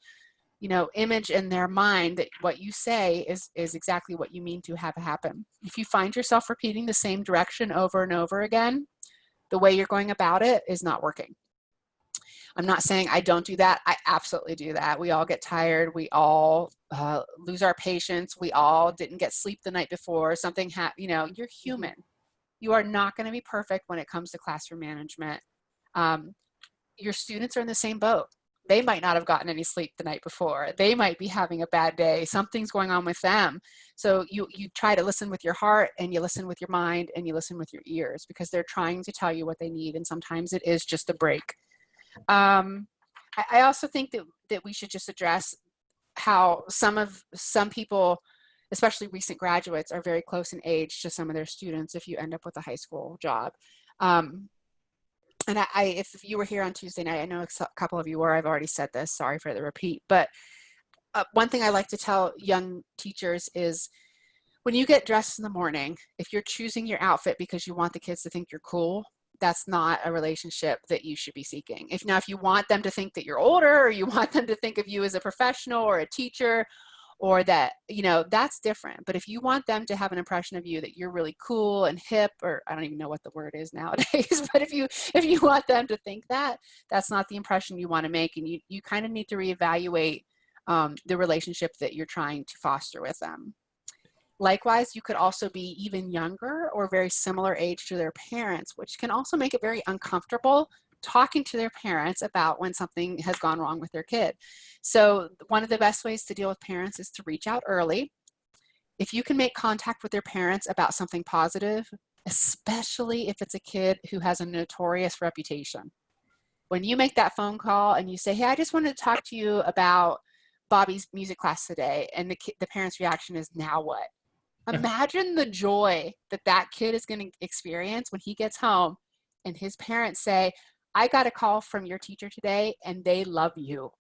image in their mind that what you say is exactly what you mean to have happen. If you find yourself repeating the same direction over and over again, the way you're going about it is not working. I'm not saying I don't do that. I absolutely do that. We all get tired. We all lose our patience. We all didn't get sleep the night before. Something happened. You're human. You are not going to be perfect when it comes to classroom management. Your students are in the same boat. They might not have gotten any sleep the night before. They might be having a bad day. Something's going on with them. So you try to listen with your heart, and you listen with your mind, and you listen with your ears, because they're trying to tell you what they need. And sometimes it is just a break. I also think that we should just address how some people, especially recent graduates, are very close in age to some of their students if you end up with a high school job. And if you were here on Tuesday night, I know a couple of you were, I've already said this, sorry for the repeat, but one thing I like to tell young teachers is when you get dressed in the morning, if you're choosing your outfit because you want the kids to think you're cool, that's not a relationship that you should be seeking. If you want them to think that you're older, or you want them to think of you as a professional or a teacher, or that, that's different. But if you want them to have an impression of you that you're really cool and hip, or I don't even know what the word is nowadays, but if you want them to think that, that's not the impression you want to make. And you kind of need to reevaluate the relationship that you're trying to foster with them. Likewise, you could also be even younger or very similar age to their parents, which can also make it very uncomfortable talking to their parents about when something has gone wrong with their kid. So one of the best ways to deal with parents is to reach out early. If you can make contact with their parents about something positive, especially if it's a kid who has a notorious reputation. When you make that phone call and you say, hey, I just wanted to talk to you about Bobby's music class today, and the parent's reaction is, now what? Imagine the joy that that kid is going to experience when he gets home and his parents say, I got a call from your teacher today and they love you.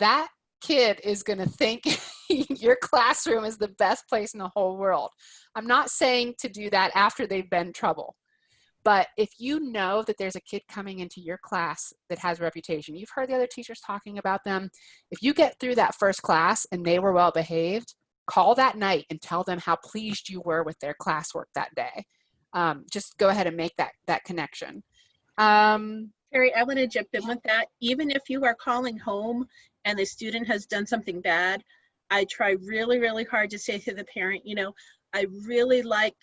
That kid is going to think your classroom is the best place in the whole world. I'm not saying to do that after they've been in trouble. But if you know that there's a kid coming into your class that has a reputation, you've heard the other teachers talking about them. If you get through that first class and they were well behaved, call that night and tell them how pleased you were with their classwork that day. Just go ahead and make that connection. Terry, I want to jump in with that. Even if you are calling home and the student has done something bad, I try really, really hard to say to the parent, you know, I really like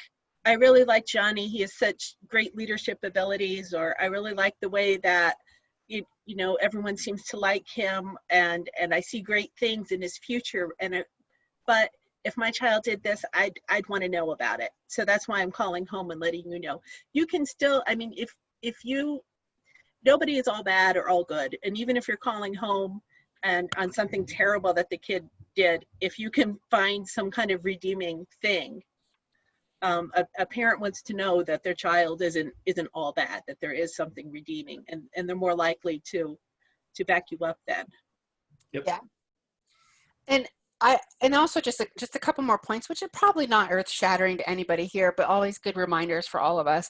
Johnny. He has such great leadership abilities, or I really like the way that you know, everyone seems to like him, and I see great things in his future. But if my child did this, I'd want to know about it. So that's why I'm calling home and letting you know. You can still, I mean, if you, nobody is all bad or all good. And even if you're calling home and on something terrible that the kid did, if you can find some kind of redeeming thing, a parent wants to know that their child isn't all bad, that there is something redeeming, and they're more likely to back you up then. Yep. Yeah. And also just a couple more points, which are probably not earth shattering to anybody here, but always good reminders for all of us.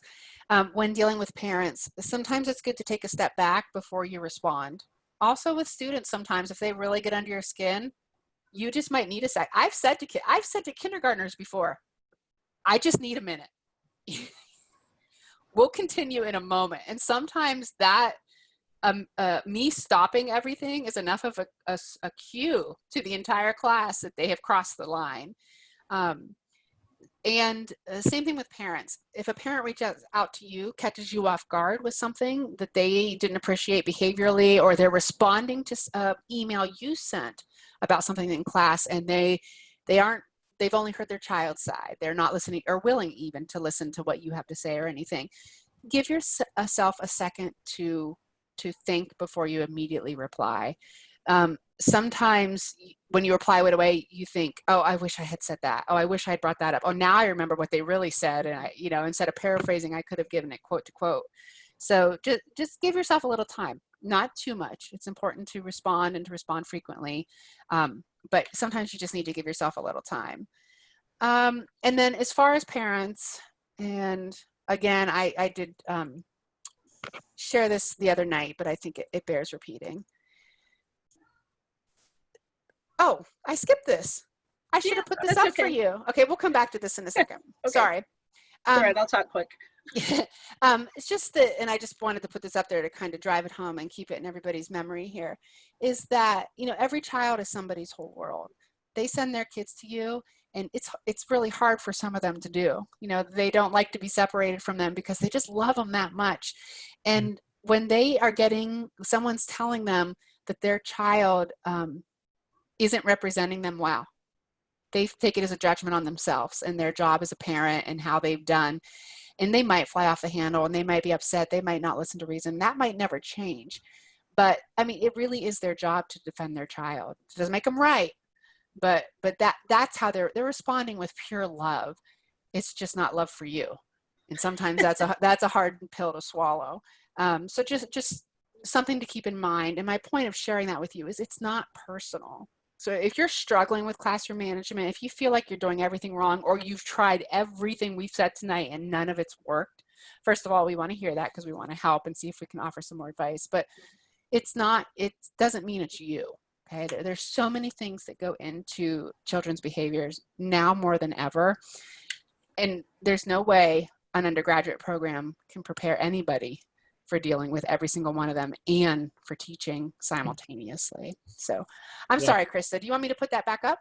When dealing with parents, sometimes it's good to take a step back before you respond. Also with students, sometimes if they really get under your skin, you just might need a sec. I've said to kindergartners before, I just need a minute. We'll continue in a moment. And sometimes that me stopping everything is enough of a cue to the entire class that they have crossed the line. And same thing with parents. If a parent reaches out to you, catches you off guard with something that they didn't appreciate behaviorally, or they're responding to an email you sent about something in class, and they've only heard their child's side. They're not listening or willing even to listen to what you have to say or anything. Give yourself a second to think before you immediately reply. Sometimes when you reply right away, you think, oh, I wish I had said that. Oh, I wish I had brought that up. Oh, now I remember what they really said. And instead of paraphrasing, I could have given it quote to quote. So just give yourself a little time, not too much. It's important to respond and to respond frequently. But sometimes you just need to give yourself a little time. And then as far as parents, and again, I did share this the other night, but I think it bears repeating. Oh, I skipped this. I should have put this up for you. Okay, we'll come back to this in a second. Okay. Sorry. All right, I'll talk quick. It's just that, and I just wanted to put this up there to kind of drive it home and keep it in everybody's memory here, is that, every child is somebody's whole world. They send their kids to you, and it's really hard for some of them to do. They don't like to be separated from them because they just love them that much. And when they are someone's telling them that their child isn't representing them well, they take it as a judgment on themselves and their job as a parent and how they've done. And they might fly off the handle and they might be upset. They might not listen to reason. That might never change. But I mean, it really is their job to defend their child. It doesn't make them right, but that's how they're responding with pure love. It's just not love for you. And sometimes that's a hard pill to swallow. So just something to keep in mind. And my point of sharing that with you is it's not personal. So if you're struggling with classroom management, if you feel like you're doing everything wrong, or you've tried everything we've said tonight and none of it's worked, first of all, we want to hear that because we want to help and see if we can offer some more advice. But it doesn't mean it's you. Okay, there's so many things that go into children's behaviors now more than ever. And there's no way an undergraduate program can prepare anybody for dealing with every single one of them and for teaching simultaneously. So I'm sorry, Krista, do you want me to put that back up?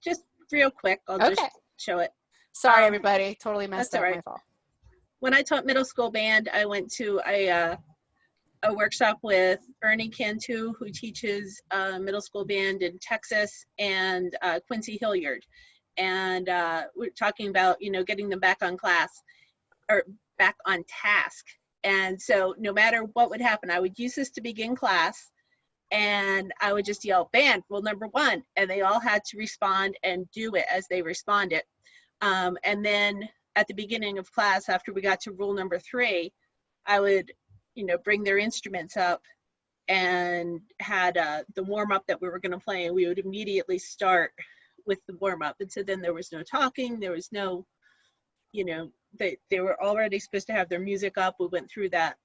Just real quick, I'll Okay. just show it. Sorry, everybody. Totally messed that's up. all My right. fault. When I taught middle school band, I went to a workshop with Ernie Cantu, who teaches middle school band in Texas, and Quincy Hilliard. And we're talking about, you know, getting them back on class or back on task. And so no matter what would happen, I would use this to begin class, and I would just yell, band, rule number 1. And they all had to respond and do it as they responded. And then at the beginning of class, after we got to rule number 3, I would, you know, bring their instruments up and had the warm up that we were going to play, and we would immediately start with the warm up. And so then there was no talking, there was no, you know, they were already supposed to have their music up. We went through that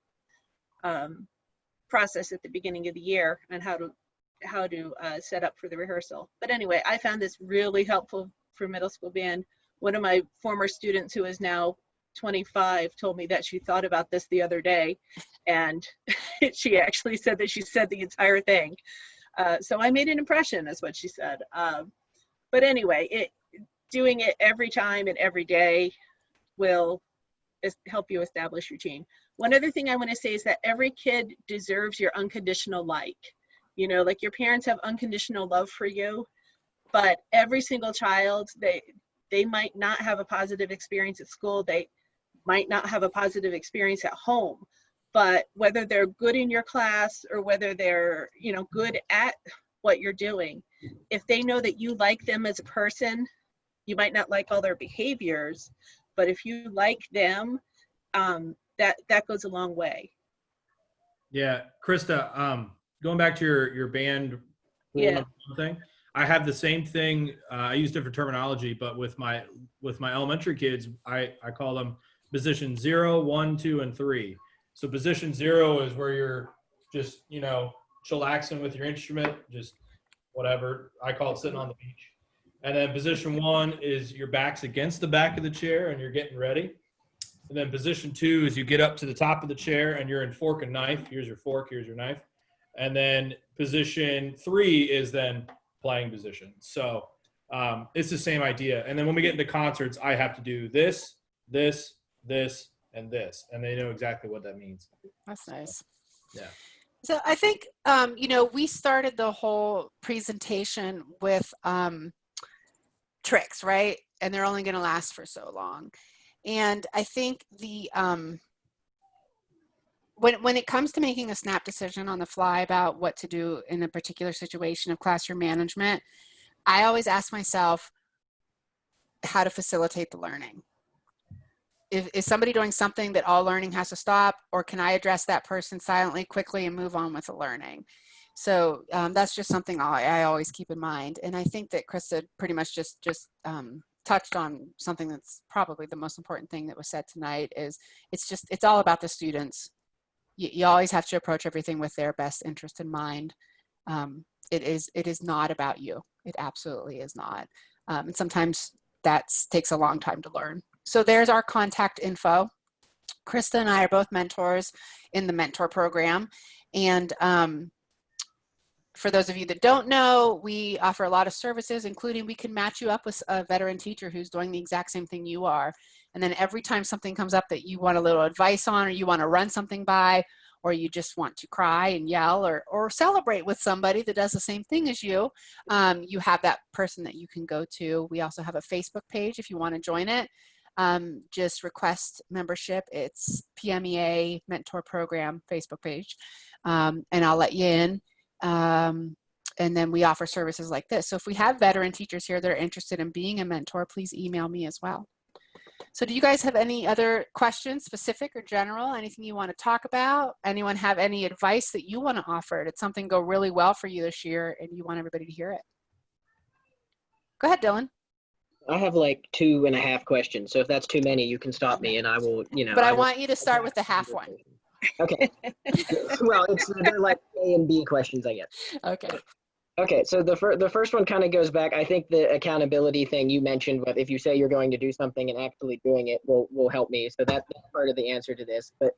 process at the beginning of the year and how to set up for the rehearsal. But anyway, I found this really helpful for middle school band. One of my former students, who is now 25, told me that she thought about this the other day, and she actually said that she said the entire thing. So I made an impression, is what she said. But anyway, doing it every time and every day will help you establish routine. One other thing I want to say is that every kid deserves your unconditional like. You know, like your parents have unconditional love for you, but every single child, they might not have a positive experience at school. They might not have a positive experience at home, but whether they're good in your class or whether they're, you know, good at what you're doing, if they know that you like them as a person, you might not like all their behaviors, but if you like them, that goes a long way. Yeah, Krista, going back to your band rule Yeah. number 1 thing, I have the same thing. I use different terminology, but with my elementary kids, I call them position 0, 1, 2, and 3. So position 0 is where you're just, you know, chillaxing with your instrument, just whatever. I call it sitting on the beach. And then position 1 is your back's against the back of the chair and you're getting ready. And then position 2 is you get up to the top of the chair and you're in fork and knife. Here's your fork, here's your knife. And then position 3 is then playing position. So it's the same idea. And then when we get into concerts, I have to do this, this, this, and this. And they know exactly what that means. That's nice. Yeah. So I think, you know, we started the whole presentation with tricks, right? And they're only going to last for so long. And I think the when it comes to making a snap decision on the fly about what to do in a particular situation of classroom management, I always ask myself how to facilitate the learning. Is somebody doing something that all learning has to stop, or can I address that person silently, quickly, and move on with the learning? So that's just something I always keep in mind. And I think that Krista pretty much just touched on something that's probably the most important thing that was said tonight. Is it's all about the students. You always have to approach everything with their best interest in mind. It is not about you. It absolutely is not. And sometimes that takes a long time to learn. So there's our contact info. Krista and I are both mentors in the mentor program. And for those of you that don't know, we offer a lot of services, including we can match you up with a veteran teacher who's doing the exact same thing you are. And then every time something comes up that you want a little advice on, or you want to run something by, or you just want to cry and yell or celebrate with somebody that does the same thing as you, you have that person that you can go to. We also have a Facebook page if you want to join it. Just request membership. It's PMEA Mentor Program Facebook page, and I'll let you in. And then we offer services like this. So if we have veteran teachers here that are interested in being a mentor, please email me as well. So do you guys have any other questions, specific or general? Anything you want to talk about? Anyone have any advice that you want to offer? Did something go really well for you this year and you want everybody to hear it? Go ahead, Dylan. I have like 2.5 questions. So if that's too many, you can stop me and I will, you know. But I want you to start with the half one. Okay. Well, they're like A and B questions, I guess. Okay. Okay, so the first one kind of goes back. I think the accountability thing you mentioned, but if you say you're going to do something and actually doing it will help me. So that's part of the answer to this. But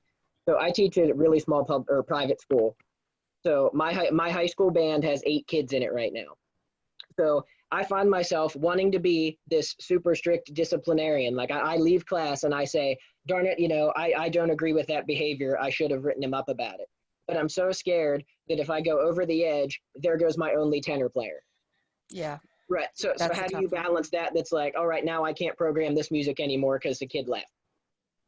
so I teach at a really small private school. So my high school band has 8 kids in it right now. So I find myself wanting to be this super strict disciplinarian. Like I leave class and I say, darn it, I don't agree with that behavior. I should have written him up about it. But I'm so scared that if I go over the edge, there goes my only tenor player. Yeah. Right. So That's how a do tough you one. balance that? That's like, all right, now I can't program this music anymore because the kid left.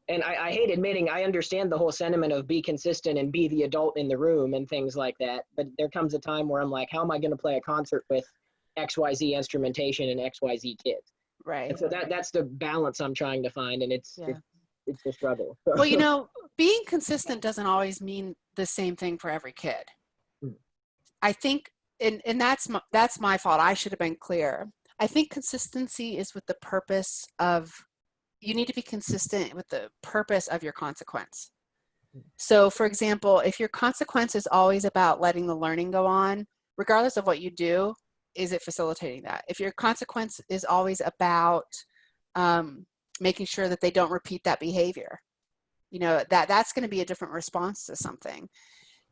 And I hate admitting I understand the whole sentiment of be consistent and be the adult in the room and things like that. But there comes a time where I'm like, how am I going to play a concert with XYZ instrumentation and XYZ kids? Right. And so that's the balance I'm trying to find. And it's a struggle. Well, being consistent doesn't always mean the same thing for every kid. I think, and that's my fault. I should have been clear. I think consistency is with the purpose of, you need to be consistent with the purpose of your consequence. So for example, if your consequence is always about letting the learning go on, regardless of what you do, is it facilitating that? If your consequence is always about making sure that they don't repeat that behavior, that's going to be a different response to something.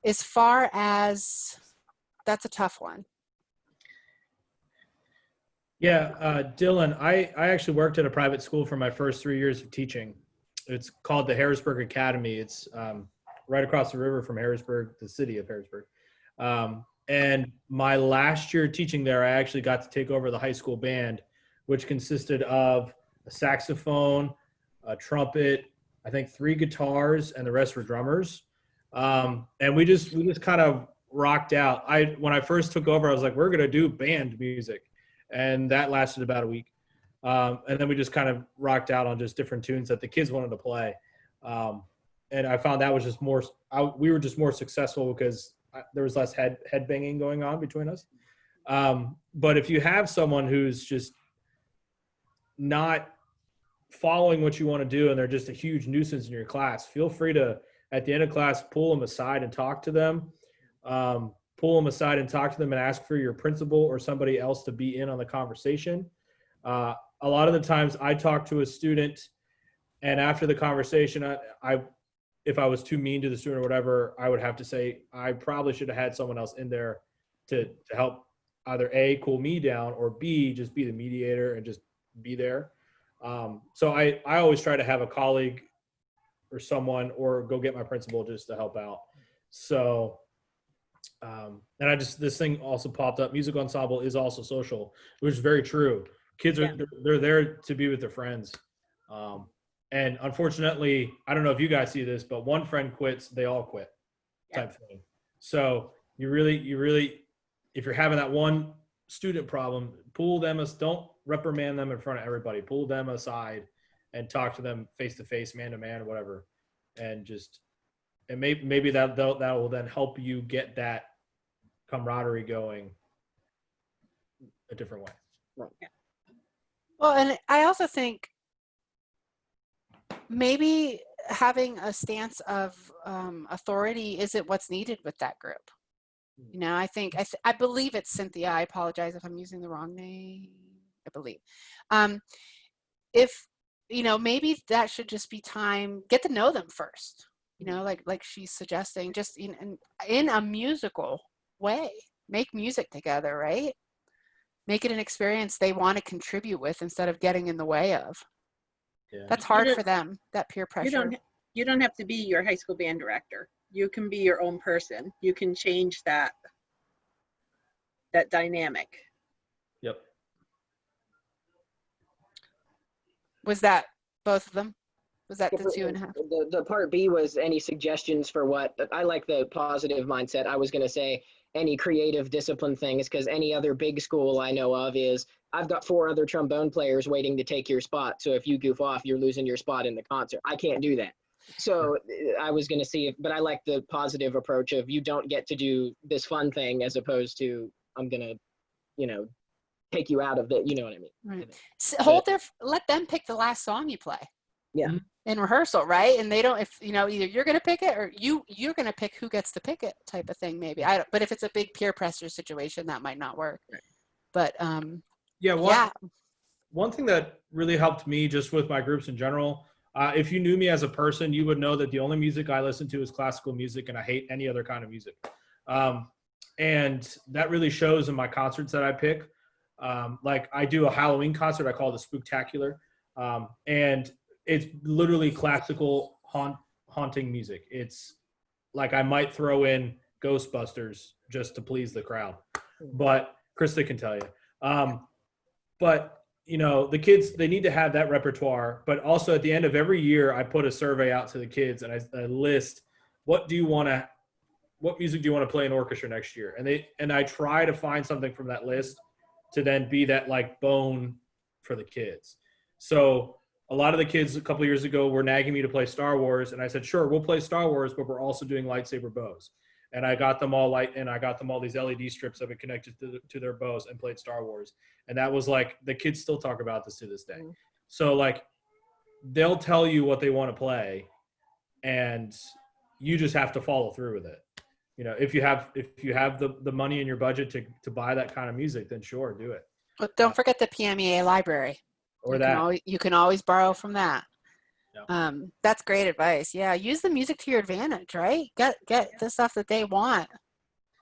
As far as, that's a tough one. Yeah, Dylan, I actually worked at a private school for my first 3 years of teaching. It's called the Harrisburg Academy. It's right across the river from Harrisburg, the city of Harrisburg. And my last year teaching there, I actually got to take over the high school band, which consisted of a saxophone, a trumpet, I think 3 guitars, and the rest were drummers. And we just kind of rocked out. When I first took over, I was like, we're going to do band music. And that lasted about a week. And then we just kind of rocked out on just different tunes that the kids wanted to play. And I found that was just more, we were just more successful because there was less head banging going on between us. But if you have someone who's just not following what you want to do and they're just a huge nuisance in your class, feel free to, at the end of class, pull them aside and talk to them. And ask for your principal or somebody else to be in on the conversation. A lot of the times I talk to a student and after the conversation, if I was too mean to the student or whatever, I would have to say, I probably should have had someone else in there to help either A, cool me down, or B, just be the mediator and just be there. So I always try to have a colleague or someone, or go get my principal just to help out. So, and this thing also popped up. Music Ensemble is also social, which is very true. Kids they're there to be with their friends. And unfortunately, I don't know if you guys see this, but one friend quits, they all quit type thing. So you really, if you're having that one student problem, pull them, don't reprimand them in front of everybody, pull them aside and talk to them face to face, man to man, or whatever. And maybe that will then help you get that camaraderie going a different way. Right. Well, and I also think maybe having a stance of authority isn't what's needed with that group. I believe it's Cynthia. I apologize if I'm using the wrong name. I believe. If maybe that should just be time, get to know them first. Like she's suggesting, just in a musical way, make music together, right? Make it an experience they want to contribute with instead of getting in the way of. Yeah. That's hard for them, that peer pressure. You don't have to be your high school band director. You can be your own person. You can change that dynamic. Yep. Was that both of them? Was that the 2.5? The part B was any suggestions for what? I like the positive mindset. I was going to say any creative discipline things, because any other big school I know of is, I've got 4 other trombone players waiting to take your spot. So if you goof off, you're losing your spot in the concert. I can't do that. So I was going to see, but I like the positive approach of, you don't get to do this fun thing, as opposed to, I'm going to, take you out of it. You know what I mean? Right. So let them pick the last song you play. Yeah. In rehearsal, right? And they don't, if either you're going to pick it or you're going to pick who gets to pick it, type of thing. Maybe but if it's a big peer pressure situation, that might not work. Right. But one thing that really helped me just with my groups in general, if you knew me as a person, you would know that the only music I listen to is classical music, and I hate any other kind of music. And that really shows in my concerts that I pick. Like I do a Halloween concert, I call it the Spooktacular. And it's literally classical haunting music. It's like I might throw in Ghostbusters just to please the crowd, but Krista can tell you. But you know, the kids, they need to have that repertoire, but also at the end of every year, I put a survey out to the kids and I list, what music do you want to play in orchestra next year? And I try to find something from that list to then be that like bone for the kids. So a lot of the kids a couple of years ago were nagging me to play Star Wars. And I said, sure, we'll play Star Wars, but we're also doing lightsaber bows. And I got them all these LED strips of it connected to their bows and played Star Wars. And that was like, the kids still talk about this to this day. So like, they'll tell you what they want to play and you just have to follow through with it. You know, if you have the money in your budget to buy that kind of music, then sure, do it. But don't forget the PMEA library. Or You can always borrow from that. Yeah. That's great advice. Yeah, use the music to your advantage, right? Get the stuff that they want.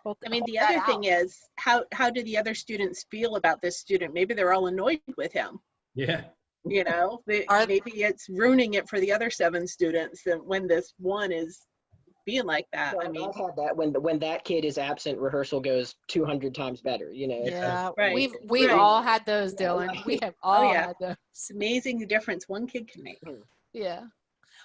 I mean, the other thing is, how do the other students feel about this student? Maybe they're all annoyed with him. Yeah. You know, maybe it's ruining it for the other 7 students when this one is being like that. Well, I mean, I've had that when that kid is absent, rehearsal goes 200 times better. You know. Yeah, Right. we've Right. all had those, Dylan. We have all had those. it's amazing the difference one kid can make. Yeah.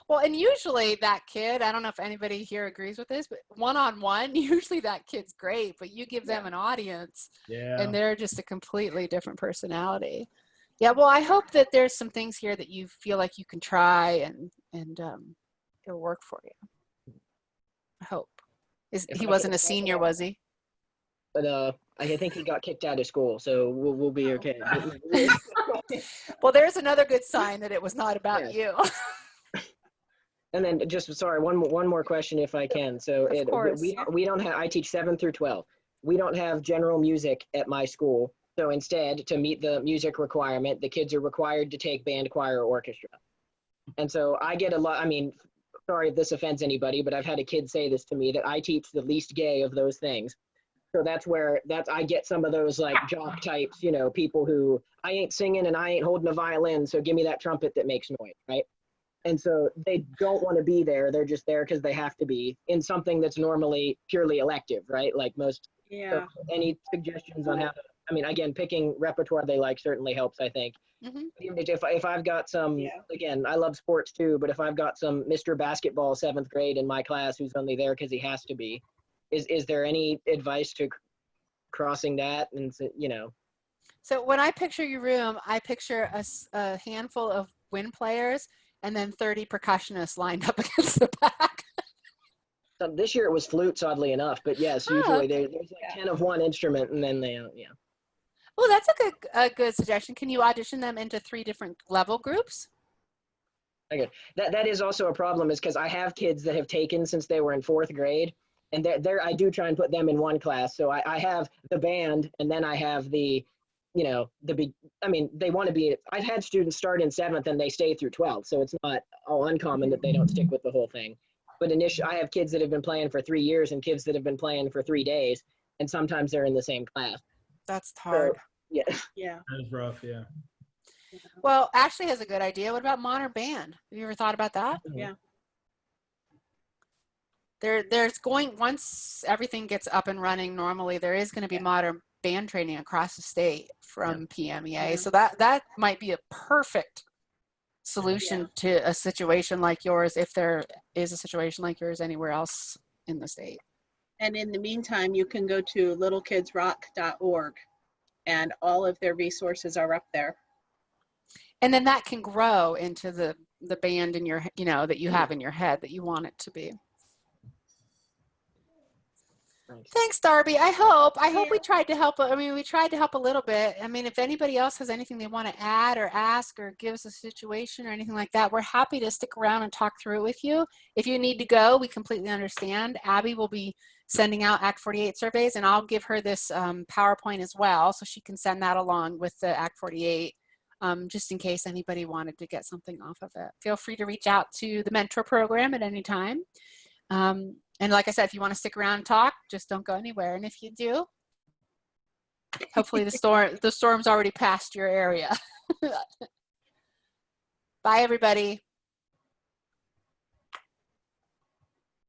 Well, and usually that kid, I don't know if anybody here agrees with this, but one-on-one, usually that kid's great, but you give them an audience and they're just a completely different personality. Yeah, well, I hope that there's some things here that you feel like you can try and it'll work for you. I hope. He wasn't a senior, was he? But I think he got kicked out of school, so we'll be okay. Well, there's another good sign that it was not about you. And then one more question if I can. So Of course. we don't have, I teach 7 through 12. We don't have general music at my school. So instead, to meet the music requirement, the kids are required to take band, choir, or orchestra. And so I get a lot, I mean, sorry if this offends anybody, but I've had a kid say this to me, that I teach the least gay of those things. So I get some of those like jock types, you know, people who, I ain't singing and I ain't holding a violin, so give me that trumpet that makes noise, right? And so they don't want to be there. They're just there because they have to be in something that's normally purely elective, right? Like most. Yeah. So any suggestions on how to, I mean, again, picking repertoire they like certainly helps, I think. Mm-hmm. Even if I've got some, again, I love sports too, but if I've got some Mr. Basketball 7th grade in my class who's only there because he has to be, is there any advice to crossing that? And, you know. So when I picture your room, I picture a handful of wind players and then 30 percussionists lined up against the back. So this year it was flutes, oddly enough, but yes, usually there's like 10 of one instrument and then they, Well, that's a good suggestion. Can you audition them into 3 different level groups? Okay. That is also a problem, is because I have kids that have taken since they were in 4th grade, and I do try and put them in one class. So I have the band, and then I have the, you know, I mean, they want to be, I've had students start in 7th and they stay through 12th. So it's not all uncommon that they don't stick with the whole thing. But initially, I have kids that have been playing for 3 years and kids that have been playing for 3 days, and sometimes they're in the same class. That's hard. So, yeah. Yeah. That's rough, yeah. Well, Ashley has a good idea. What about modern band? Have you ever thought about that? Yeah. Once everything gets up and running normally, there is going to be modern band training across the state from PMEA. Yeah. So that might be a perfect solution to a situation like yours, if there is a situation like yours anywhere else in the state. And in the meantime, you can go to littlekidsrock.org and all of their resources are up there. And then that can grow into the band in your, you know, that you have in your head that you want it to be. Thanks, Darby. I hope we tried to help. I mean, we tried to help a little bit. I mean, if anybody else has anything they want to add or ask or give us a situation or anything like that, we're happy to stick around and talk through it with you. If you need to go, we completely understand. Abby will be sending out Act 48 surveys, and I'll give her this PowerPoint as well, so she can send that along with the Act 48, just in case anybody wanted to get something off of it. Feel free to reach out to the mentor program at any time. And like I said, if you want to stick around and talk, just don't go anywhere. And if you do, Hopefully the storm's already passed your area. Bye, everybody.